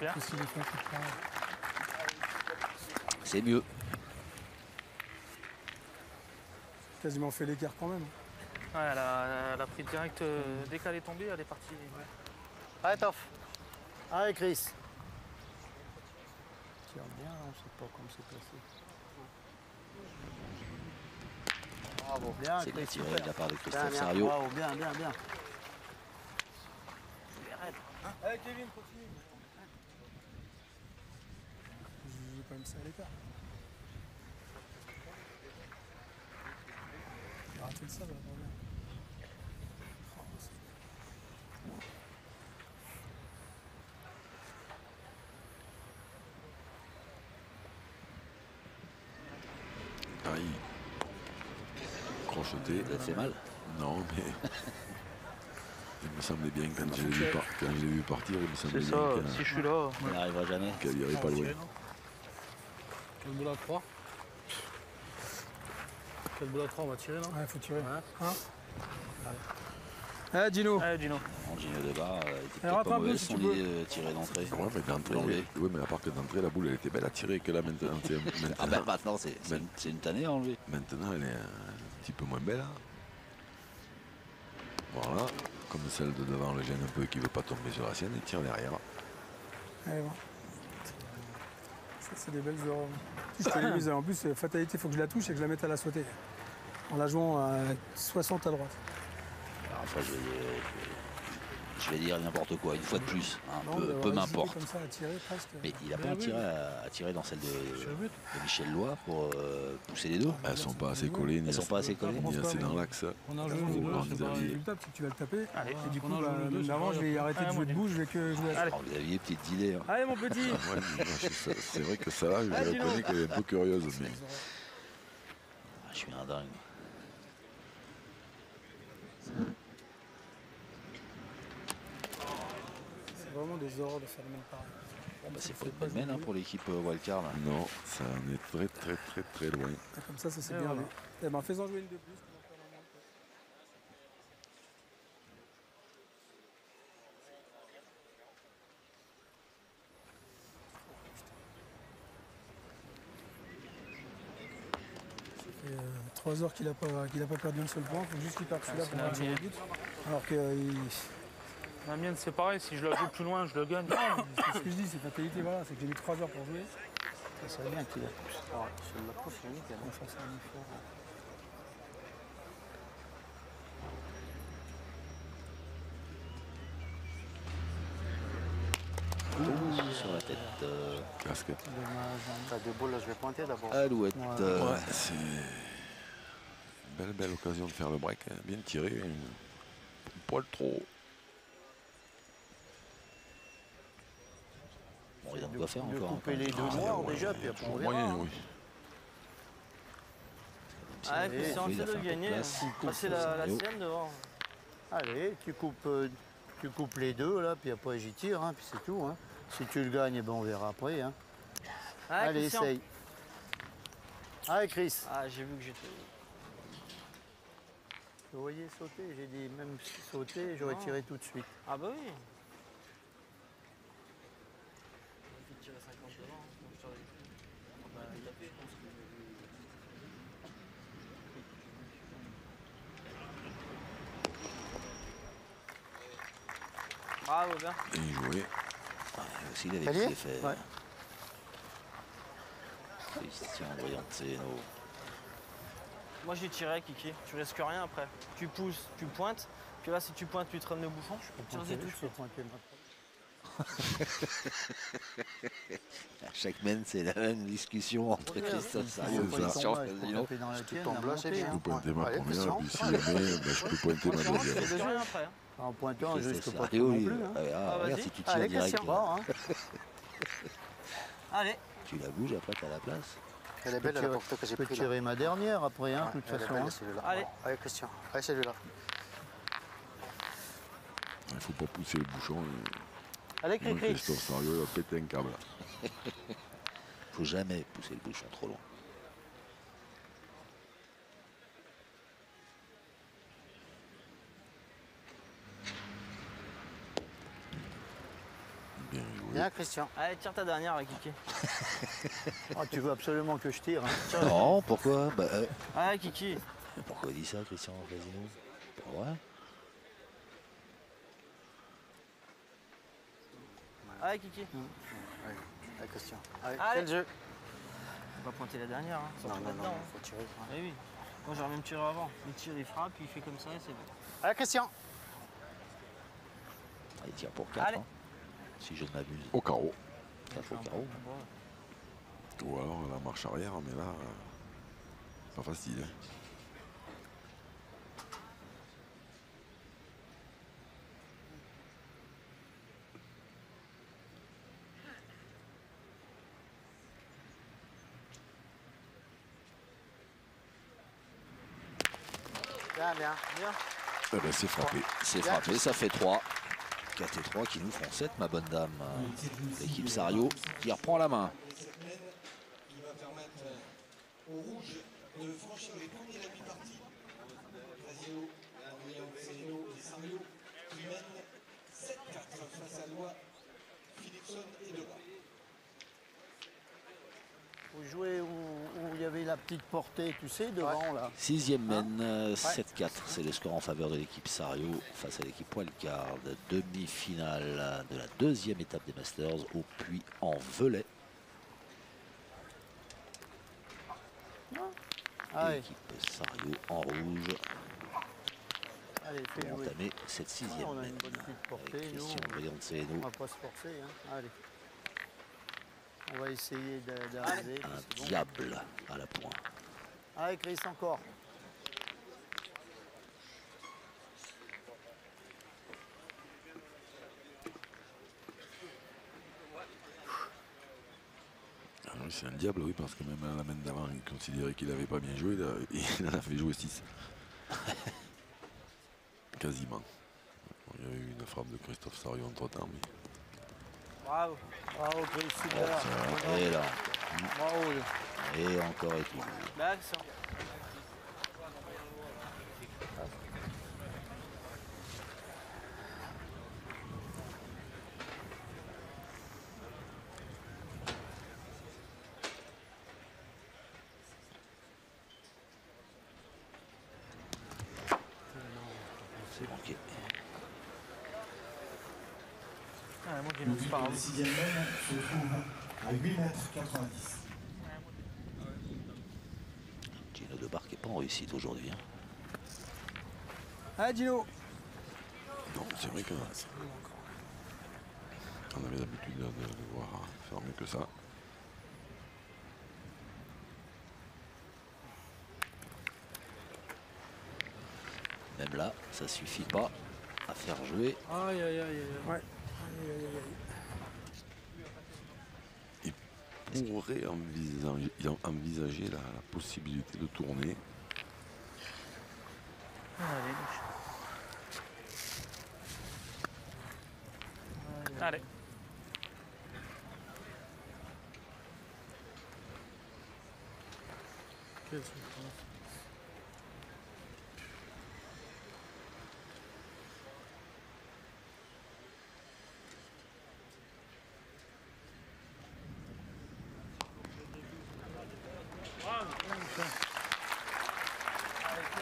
E: Bien.
A: C'est mieux.
G: Quasiment fait l'écart quand même.
E: Ouais, elle a pris direct. Dès qu'elle est tombée, elle est partie.
H: Allez, Toff. Allez, Chris. Tire bien, on ne sait pas comment c'est passé. Bravo, bien,
A: C'est bien
H: Chris.
A: tiré de la part de
H: Bien,
A: Christophe
H: bien,
A: Sariot.
H: bravo, bien, bien, bien.
G: Allez, Kevin, continue. Je vais quand même ça à l'écart. Il a raté le sable, là, bien.
B: Aïe. Crocheté.
A: Ça te fait mal?
B: Non, mais. Il me semblait bien quand je l'ai vu partir, il me semblait
E: C'est
B: bien
E: ça, si je suis là.
A: Il n'arrivera jamais.
B: qu'elle irait pas loin.
G: Quelle boule à 3.
D: Quel bout à 3, on va tirer, non?
G: Ouais, faut tirer.
D: Ouais.
G: Hein? Allez, Gino.
D: Allez, Gino.
A: Gino Debar était peut-être
G: rattrape-le
A: pas mauvais
G: si
A: son
G: tu peux.
A: tiré d'entrée.
B: Ouais, mais d'entrée, oui, mais à part que d'entrée, la boule, elle était belle à tirer que là maintenant.
A: Ah ben maintenant, c'est une tannée à enlever.
B: Maintenant, elle est un petit peu moins belle. Hein. Voilà, comme celle de devant le gêne un peu qui ne veut pas tomber sur la sienne, il tire derrière.
G: Allez, bon. Ça, c'est des belles erreurs. Si je te l'ai mise, en plus, fatalité, il faut que je la touche et que je la mette à la sauter. En la jouant à 60 à droite.
A: Alors, enfin, je vais dire n'importe quoi, une fois de plus. Hein,
G: Non,
A: peu m'importe.
G: Comme ça, à tirer, presque.
A: Mais il n'a pas attiré dans celle de Michel Lois pour pousser les deux.
B: Elles ne sont pas assez collées.
A: Elles sont pas assez collées.
B: Ni assez dans l'axe.
G: On a un jeu de deux, c'est pas un résultat, parce que tu vas le taper.
D: Allez,
G: et du coup,
D: deux,
G: avant, je vais arrêter de jouer debout, je vais que jouer à
A: Alors, vous aviez petite idée. Hein.
D: Allez, mon petit.
B: Ouais, c'est vrai que ça, je reconnais qu'elle est un peu curieuse. Mais...
A: Ah, je suis un dingue.
G: C'est vraiment des horreurs de faire le même pareil.
A: Bon, bah, c'est pas une bonne mène pour l'équipe Wildcard. Là.
B: Non, ça en est très loin.
G: Et comme ça c'est bien vu. Eh ben, fais-en jouer une de plus. Ça fait 3 heures qu'il n'a pas perdu un seul point. Il faut juste qu'il perde celui-là pour avoir le but. Alors que
D: La mienne, c'est pareil. Si je la joue plus loin, je le gagne.
G: c'est ce que je dis, c'est fatalité. Voilà, c'est que j'ai mis 3 heures pour jouer.
H: Ça serait bien qu'il la pousse. Alors, sur la pousse, il y a nickel.
G: On fait ça un effort.
A: Sur la tête.
B: Casquette.
H: T'as deux boules, là, je vais pointer d'abord.
A: Alouette.
B: Ouais, c'est une belle occasion de faire le break. Hein. Bien tiré. Un poil trop.
A: Bon, il en doit faire
H: De
A: encore.
H: couper les deux noirs déjà, puis après on verra.
B: Moyen, oui.
E: Ah, et puis c'est en fait de le gagner. Passer la sienne devant.
H: Allez, tu coupes les deux, là, puis après j'y tire, hein, puis c'est tout. Hein. Si tu le gagnes, ben on verra après. Hein.
E: Ah,
H: Allez,
E: Christian.
H: essaye. Allez, Chris.
E: Ah, j'ai vu que j'étais.
H: Vous voyez sauter, j'ai dit même sauter, j'aurais tiré tout de suite.
E: Ah bah oui. Il faut tirer 50 devant. Donc je t'aurais dit. Bah, il a fait, je pense que. Bravo, bien.
B: Bien joué.
A: Ah, aussi, il avait
H: Palier
A: tout fait.
H: Ouais.
A: Christian Brianteno.
E: Moi j'ai tiré, Kiki. Tu risques rien après. Tu pousses, tu pointes. Puis là, si tu pointes, tu traînes le bouchon. Tire-y tout de suite.
A: À chaque mène, c'est la même discussion entre Christophe Sariot et Christian Casino.
B: Je peux pointer ma première, puis si jamais, je peux pointer ma
E: Tu
B: deuxième.
E: risques rien après.
H: En pointant, je risque pas trop
A: Sariot,
H: non plus. Hein.
A: regarde,
E: vas-y.
A: si tu tires
H: Allez,
A: direct,
H: Christian.
A: là,
E: Allez.
A: tu la bouges, après t'as la place.
I: Elle est belle, la porte que j'ai
H: Je peux
I: pris là.
H: tirer ma dernière après, hein, de toute
I: Elle est
H: façon.
I: belle,
H: Hein.
I: celui-là.
E: Allez.
I: Allez, Christian. Allez, celui-là.
B: Il ne faut pas pousser le bouchon.
H: Allez,
B: Sinon,
H: Chris.
B: Christophe Sariot, il va péter un câble.
A: Faut jamais pousser le bouchon trop loin.
B: Bien joué.
I: Bien, Christian.
E: Allez, tire ta dernière, là, Kiki.
H: Oh, tu veux absolument que je tire. Hein.
A: Non, pourquoi
E: Allez, Kiki.
A: Pourquoi il dit ça, Christian Casino? Pas vrai.
E: Allez, Kiki.
I: Allez, Christian. Allez,
E: Allez.
I: c'est le jeu.
E: On va pointer la dernière. Hein, sans
I: Non,
E: te
I: non,
E: mettre
I: non,
E: dedans,
I: faut tirer.
E: hein. Eh oui. Moi, j'aurais même tiré avant. Il tire, il frappe, il fait comme ça et c'est bon.
I: Allez, Christian.
A: Il tire pour 4.
E: Allez.
A: Hein, si je ne m'abuse.
B: Au carreau.
A: 4 au carreau.
B: Ou alors la marche arrière, mais là, pas facile. Hein.
I: Bien, bien.
E: Bien.
B: Eh ben, c'est frappé.
A: C'est frappé, ça fait 3. 4 et 3 qui nous font 7, ma bonne dame. L'équipe Sariot qui reprend la main.
C: Qui va permettre au rouge de franchir enchaîner les premiers de la mi-partie. Casino, Casino et Sario qui mènent 7-4 face à Lois, Philipson et Debat.
H: Vous jouez où il y avait la petite portée, tu sais, devant là.
A: 6e mène, 7-4. C'est le score en faveur de l'équipe Sario face à l'équipe Wildcard. Demi-finale de la 2e étape des Masters au Puy-en-Velay. L'équipe Sario en rouge.
H: Allez, fais
A: pour
H: jouer.
A: entamer cette 6e
H: On a
A: mène.
H: une bonne petite portée,
A: Avec
H: nous.
A: Christian Brianceno.
H: On va pas se forcer. Hein. Allez. On va essayer d'arriver.
A: Un diable à la pointe.
H: Allez, Chris, encore.
B: Ah oui, c'est un diable, oui, parce que même à la main d'avant, il considérait qu'il n'avait pas bien joué, il en a fait jouer 6. Quasiment. Bon, il y a eu une frappe de Christophe Sario entre temps, mais.
E: Bravo.
H: Bravo, Chris, super.
A: Et là.
H: Bravo.
A: Et encore et tout.
E: Là, ça.
A: C'est manqué.
E: Ah, moi,
C: Le but de la 6e mène se trouve à 8,90 m.
A: Gino Debarque n'est pas en réussite aujourd'hui. Hein.
G: Allez, Gino.
B: Non, c'est vrai que. On avait l'habitude de le voir faire mieux que ça.
A: Même là, ça suffit pas à faire jouer.
G: Aïe, aïe, aïe, aïe. Ouais. Aïe, aïe, aïe, aïe.
B: Il pourrait envisager la possibilité de tourner.
E: Allez.
G: Quelle souffrance.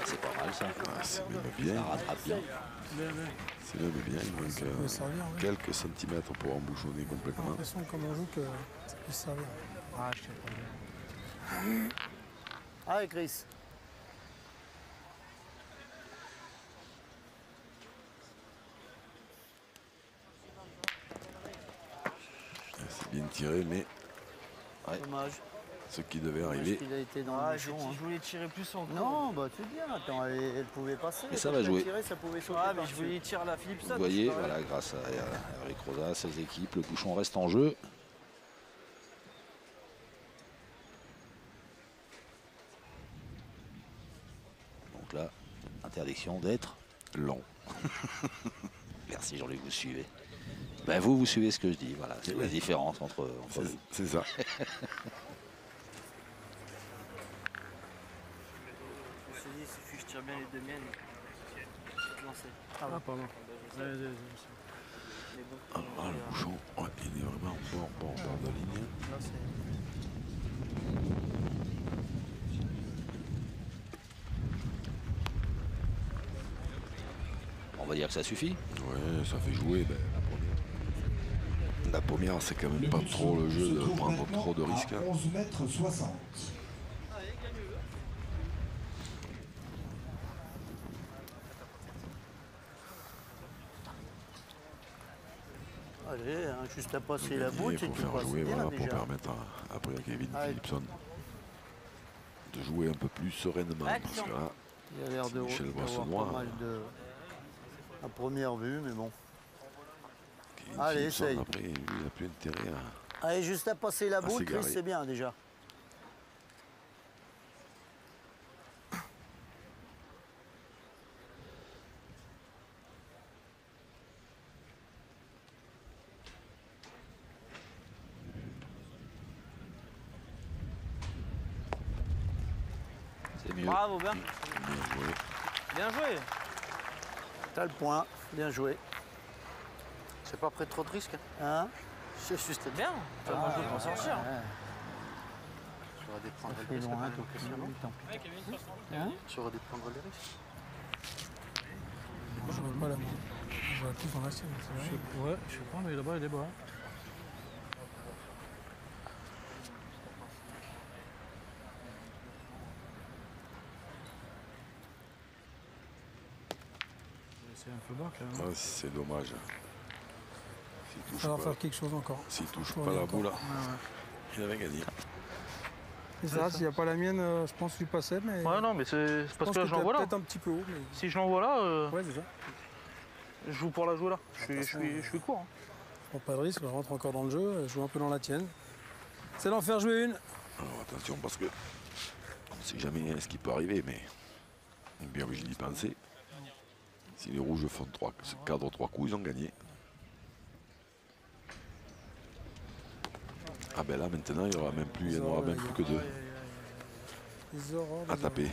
A: C'est pas mal ça.
B: Ah, c'est même bien.
A: Ça rattrape bien.
G: Bien, bien.
B: C'est même bien. Il manque
G: peut servir, oui.
B: quelques centimètres pour embouchonner
G: J'ai
B: complètement.
G: l'impression, comme on joue, que ça peut servir.
E: Ah, je sais pas bien.
H: Allez, Chris.
B: C'est bien tiré, mais
H: Dommage.
B: ce qui devait
H: Dommage
B: arriver.
H: qu'il a été dans
E: Ah,
H: le
E: je
H: bouchon. Hein.
E: voulais tirer plus en
H: Non, bah c'est bien. Attends, elle pouvait passer.
A: Et ça
H: Quand
A: va
H: elle
A: jouer.
H: tirait, ça pouvait sauter
E: Ah, mais
H: par-dessus.
E: je voulais tirer la Philipson.
A: Vous voyez,
E: c'est pas vrai.
A: voilà, grâce à Hervé Croza, ses équipes, le bouchon reste en jeu. Donc là, interdiction d'être long. Merci Jean-Luc, vous suivez. Ben vous suivez ce que je dis, voilà, c'est la différence entre vous.
B: C'est ça.
E: Je me suis dit, il suffit que je tire bien les deux miennes. Je vais lancer.
G: Ah, pardon. Allez, allez, allez.
E: Mais bon,
B: Alors là, le bouchon, ouais, il est vraiment bord de ligne.
E: là, c'est...
A: On va dire que ça suffit.
B: Ouais, ça fait jouer la première. La première, c'est quand même pas trop le jeu de prendre trop de risques.
C: À 11,60 m.
H: Allez, hein, juste à passer la boule,
B: Il
H: c'est
B: faut
H: tu
B: faire
H: passes
B: jouer
H: bien
B: voilà, pour
H: déjà.
B: permettre après à Kevin
H: Allez.
B: Philipson de jouer un peu plus sereinement. Parce que là,
H: Il a l'air de
B: Michel
H: d'avoir
B: Boissonnois,
H: pas mal de... à première vue, mais bon.
B: Kevin
H: Allez,
B: Philipson,
H: essaye.
B: après, lui, il n'a plus intérêt à.
H: Allez, juste à passer la boule, Chris,
B: s'égarer.
H: c'est bien déjà.
A: C'est
B: mieux.
E: Bravo, bien.
B: Bien joué.
E: Bien joué.
H: T'as le point, bien joué.
I: C'est pas pris trop de risques.
H: Hein?
I: C'est juste
E: Bien. Moi, je veux m'en sortir.
I: J'aurais dû prendre
H: Ça
I: le
H: fait
I: risque.
H: loin,
I: Tant
H: donc tant pis. Hein?
I: J'aurais dû prendre les risques.
G: Je vois pas la main. Je vois plus dans la sienne, c'est vrai.
D: Ouais, je sais pas, mais là-bas, il est bas. C'est un peu bas quand même.
B: Ah, c'est dommage. S'il
G: Ça va
B: touche
G: faire
B: pas,
G: quelque chose encore.
B: s'il touche
G: Faut
B: pas
G: aller
B: la
G: encore.
B: boule, il avait gagné.
G: Et ça, s'il n'y a pas la mienne, je pense que je passais, mais.
F: Ouais, non, mais c'est parce que là, je l'envoie là.
G: Peut-être un petit peu haut, mais.
F: Si je l'envoie là,
G: Ouais, c'est ça.
F: je joue pour la jouer là. Je suis court. Hein.
G: Prends pas de risque, je rentre encore dans le jeu, je joue un peu dans la tienne. C'est d'en faire jouer une.
B: Alors attention parce que on ne sait jamais ce qui peut arriver, mais on est bien obligé d'y penser. Si les rouges font cadrent 3 coups, ils ont gagné. Ah ben là maintenant il n'y en aura même plus, il n'y en aura même plus que 2 à taper.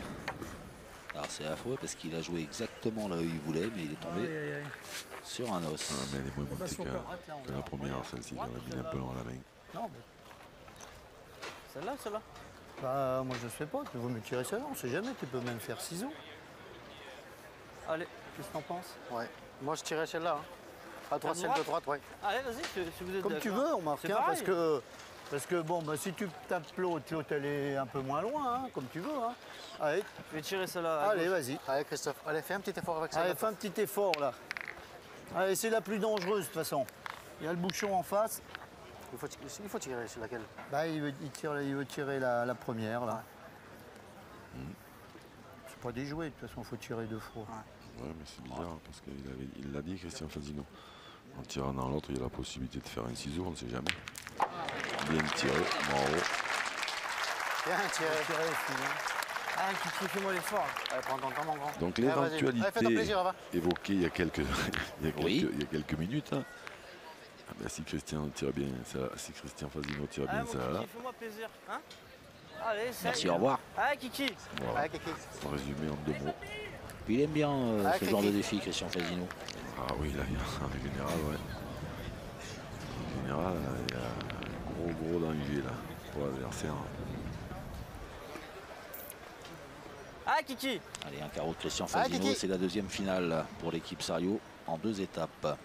A: Alors c'est affreux parce qu'il a joué exactement là où il voulait, mais il est tombé sur un os.
B: Ah, mais elle est moins montée que la première, celle-ci, elle a mis un peu dans la main.
H: Non, mais
E: Celle-là, celle-là.
H: bah, moi je sais pas, tu veux me tirer celle-là, on sait jamais, tu peux même faire ciseaux.
E: Allez.
H: Qu'est-ce que t'en penses?
I: Ouais. Moi, je tirais celle-là. Hein. À droite, celle de droite, ouais.
E: Allez, vas-y, si vous êtes
H: Comme tu
E: d'accord.
H: veux, on marque
E: C'est
H: un,
E: pareil.
H: parce que bon, bah, si tu tapes l'autre elle est un peu moins loin, hein, comme tu veux. Hein. Allez,
E: Je vais tirer celle-là. à
H: allez,
E: gauche.
H: vas-y.
I: Allez, Christophe. Allez, fais un petit effort avec ça.
H: Allez, fais un petit effort là. Allez, c'est la plus dangereuse de toute façon. Il y a le bouchon en face.
I: Il faut tirer sur laquelle?
H: Bah, il veut tirer la première là. C'est pas déjoué, de toute façon, il faut tirer 2 fois.
B: Ouais, mais c'est bizarre parce qu'il l'a dit, Christian Fazino. En tirant dans l'autre, il y a la possibilité de faire un ciseau, on ne sait jamais. Bien tiré, bravo.
I: Bien tiré.
E: Ah, Kiki, fais-moi l'effort.
I: Allez, prends ton temps, mon grand.
B: Donc
I: Allez, vas-y. Allez,
B: l'éventualité
I: fais-toi plaisir, Ava.
B: évoquée il y a quelques,
A: Oui.
B: il y a quelques minutes, hein. Ah ben, si Christian tire bien, si Christian Fazino tire
E: Allez,
B: bien
E: mon
B: ça là,
E: Kiki, fais-moi plaisir. Hein. Allez, ça
A: Merci,
E: y est.
A: au revoir.
E: Allez, Kiki.
B: voilà,
I: Allez, Kiki.
B: pour résumer en 2 mots.
A: Puis il aime bien
I: Ah,
A: ce genre
I: Kiki.
A: de défi, Christian Fazino.
B: Ah oui, là, en général, ouais. En général, il y a un gros danger là, pour l'adversaire.
E: Ah, Kiki.
A: Allez, un carreau de Christian
I: Ah,
A: Fazino,
I: Kiki.
A: c'est la deuxième finale pour l'équipe Sario en 2 étapes.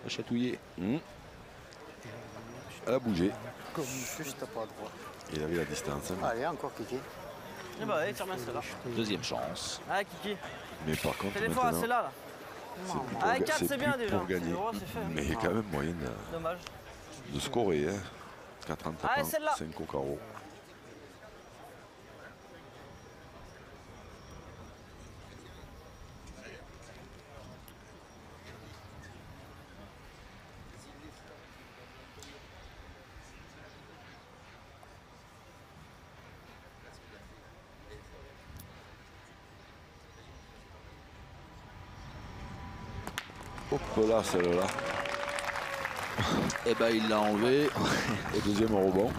A: Chatouillé.
B: Elle a bougé,
I: Comme juste pas droit.
B: il avait la distance, hein.
I: Allez, encore Kiki.
E: Eh bah, allez, tire bien celle-là.
A: Deuxième chance.
E: Allez, Kiki.
B: Mais par contre,
E: Fais l'effort à
B: maintenant,
E: celle-là. Là.
B: c'est plus pour,
E: Ah, 4, c'est bien
B: plus
E: déjà.
B: pour gagner.
E: Le droit, c'est fait.
B: Mais il y a quand même moyen
E: Dommage.
B: de scorer, hein. 4 en
E: Allez,
B: tapant,
E: celle-là.
B: 5 au carreau. Hop là, celle-là.
A: Et ben il l'a enlevé.
B: Au deuxième rebond.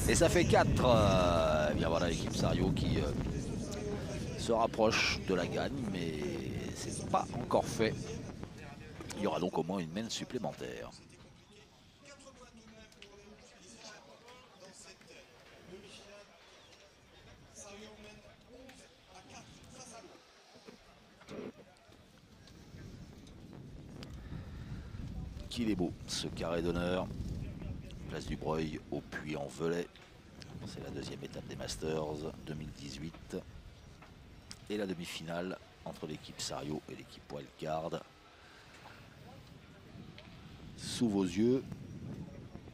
A: Et ça fait 4. Eh bien voilà l'équipe Sario qui se rapproche de la gagne, mais c'est pas encore fait. Il y aura donc au moins une main supplémentaire. Qu'il est beau ce carré d'honneur. Place du Breuil au Puy-en-Velay. C'est la deuxième étape des Masters 2018. Et la demi-finale entre l'équipe Sario et l'équipe Wildcard. Sous vos yeux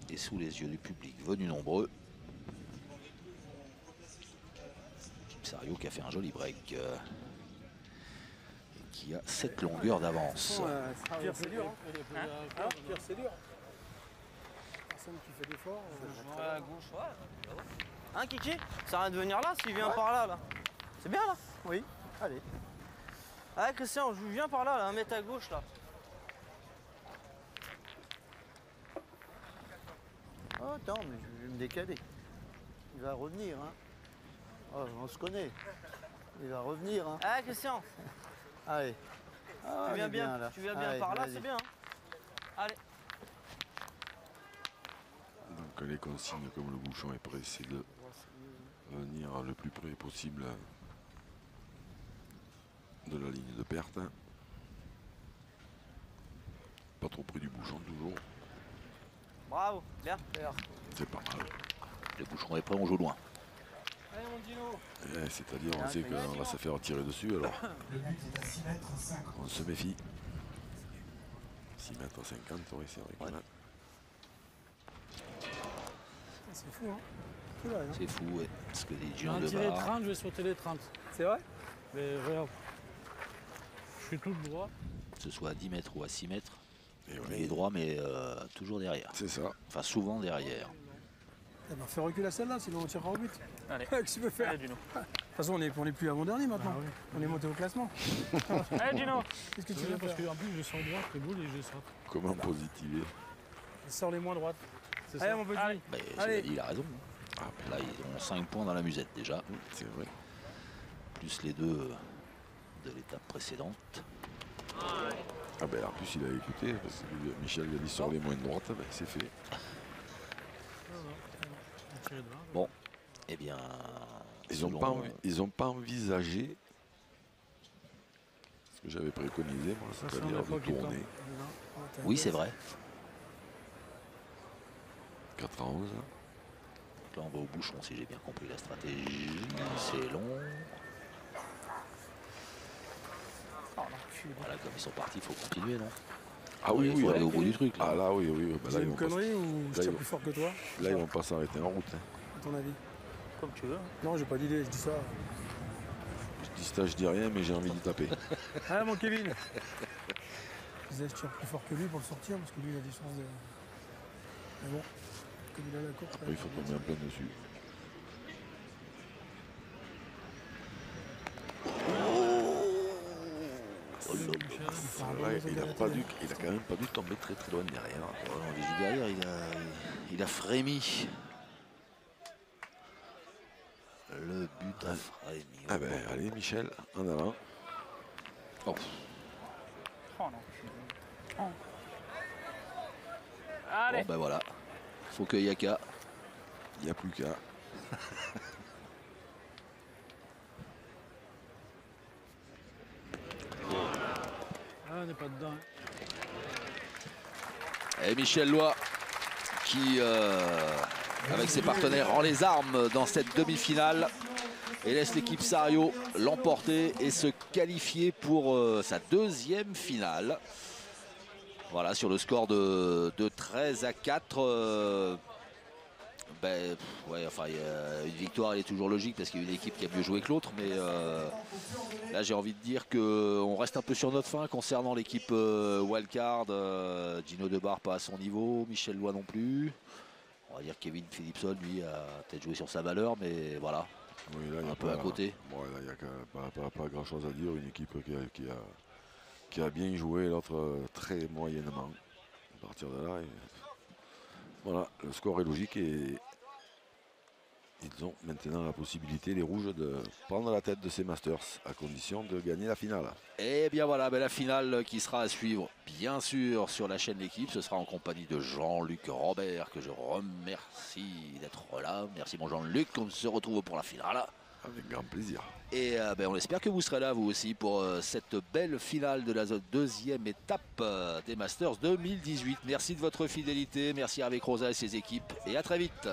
A: et sous les yeux du public venu nombreux. L'équipe Sario qui a fait un joli break. qui a cette longueur d'avance.
G: Pire, c'est dur. Hein Pire, c'est dur. Personne qui fait d'efforts.
E: Ouais, à gauche, ouais. Hein, Kiki? Ça arrête de venir là s'il vient par là, là. C'est bien, là?
H: Oui, allez.
E: Ah, Christian, je viens par là, là, 1 mètre à gauche, là.
H: Oh, attends, mais je vais me décaler. Il va revenir, hein. Oh, on se connaît. Il va revenir, hein.
E: Ah, Christian,
H: Allez. Ah,
E: tu
H: il
E: viens
H: est
E: bien,
H: là.
E: tu viens bien
H: Allez,
E: par là,
H: vas-y.
E: c'est bien. Hein. Allez.
B: Donc les consignes, comme le bouchon est prêt, c'est de venir le plus près possible de la ligne de perte. Pas trop près du bouchon toujours.
E: Bravo, bien.
B: C'est pas mal.
A: Le boucheron est prêt, on joue loin.
E: Allez, mon Dino.
B: C'est-à-dire on sait qu'on va se faire tirer dessus, alors
C: Le but est à 6 mètres 50.
B: on se méfie. 6 mètres 50, oui, c'est vrai. Quand même.
G: C'est fou, hein. Tout là, hein.
A: C'est fou, ouais. Parce que les
D: J'ai
A: gens
D: un
A: de
D: tiré
A: barre,
D: 30, je vais sauter les 30.
G: C'est vrai?
D: Mais regarde. Je suis tout droit.
A: que ce soit à 10 mètres ou à 6 mètres,
B: Et
A: il
B: oui,
A: est droit, mais toujours derrière.
B: c'est ça.
A: Enfin, souvent derrière.
G: Eh ben, fais reculer celle-là, sinon on tirera au but.
E: Allez.
G: Qu'est-ce que tu veux faire?
E: Allez, Dino.
G: De toute façon, on est plus avant-dernier maintenant.
D: Ah oui.
G: On est monté au classement.
E: Allez, Dino.
G: Qu'est-ce que tu
D: C'est
G: veux
D: bien parce
G: faire?
D: qu'en plus je sors droite, les boules et je saute.
B: Comment positiver?
G: Sors les moins droites.
D: C'est
G: Allez,
D: ça.
G: mon petit.
E: Allez.
A: Mais
G: Allez.
A: il a raison.
B: Ah,
A: Là, ils ont 5 points dans la musette déjà,
B: c'est vrai.
A: plus les 2 de l'étape précédente.
B: Ah ben en plus il a écouté, parce que Michel lui a dit sort les moins de droite, ben, c'est fait.
D: Un tiré devant.
A: Bon, eh bien,
B: Ils n'ont
A: selon,
B: pas envisagé ce que j'avais préconisé, moi,
D: Ça,
B: c'est-à-dire
D: la
B: de
D: fois qu'il
B: tourner.
D: tombe.
A: oui, c'est vrai.
B: 4 à 11.
A: Là, on va au bouchon, si j'ai bien compris la stratégie. C'est long. Voilà, comme ils sont partis, il faut continuer, non?
B: Ah oui,
A: Il
B: oui.
A: faut aller
B: Là,
A: au bout du truc. Là.
B: ah là oui, oui. Ben,
G: J'ai
B: là, ils
G: une
B: vont pas,
G: connerie ou je
B: là,
G: tire
B: ils
G: plus fort que toi,
B: là, ils vont pas s'arrêter en route. Hein.
G: à ton avis?
E: Comme tu veux.
G: Non, j'ai pas d'idée, je dis ça.
B: Je dis ça, je dis rien, mais j'ai envie d'y taper.
G: Ah, mon Kevin! Je disais, je tire plus fort que lui pour le sortir, parce que lui, il a des chances de. Mais bon, comme il a la course.
B: Après, il faut tomber en plein dessus. Ouais, il a quand même pas dû tomber très très loin derrière.
A: Oh, non, les yeux derrière, il a frémi. Le but a frémi.
B: Ah ben allez Michel, en avant.
A: Oh,
E: Oh non. Allez.
A: bon, ben voilà. Faut que Yaka.
B: Il n'y a plus qu'à.
D: Ah, on n'est pas dedans.
A: Et Michel Loy qui, avec ses partenaires, rend les armes dans cette demi-finale et laisse l'équipe Sario l'emporter et se qualifier pour sa deuxième finale. Voilà, sur le score de 13 à 4. Ben, ouais, enfin, une victoire, elle est toujours logique parce qu'il y a une équipe qui a mieux joué que l'autre. Mais là, j'ai envie de dire qu'on reste un peu sur notre fin concernant l'équipe Wildcard. Gino Debar, pas à son niveau. Michel Loy non plus. On va dire que Kevin Philipson, lui, a peut-être joué sur sa valeur. Mais voilà,
B: Oui, là, il y a
A: un peu à côté.
B: Bon, là, il n'y a pas grand chose à dire. Une équipe qui a bien joué, l'autre très moyennement. À partir de là, voilà, le score est logique et ils ont maintenant la possibilité, les rouges, de prendre la tête de ces Masters à condition de gagner la finale.
A: Et bien voilà, ben la finale qui sera à suivre, bien sûr, sur la chaîne L'équipe. Ce sera en compagnie de Jean-Luc Robert, que je remercie d'être là. Merci mon Jean-Luc, on se retrouve pour la finale.
B: Avec grand plaisir.
A: Et ben, on espère que vous serez là, vous aussi, pour cette belle finale de la deuxième étape des Masters 2018. Merci de votre fidélité, merci à Hervé Crozat et ses équipes, et à très vite.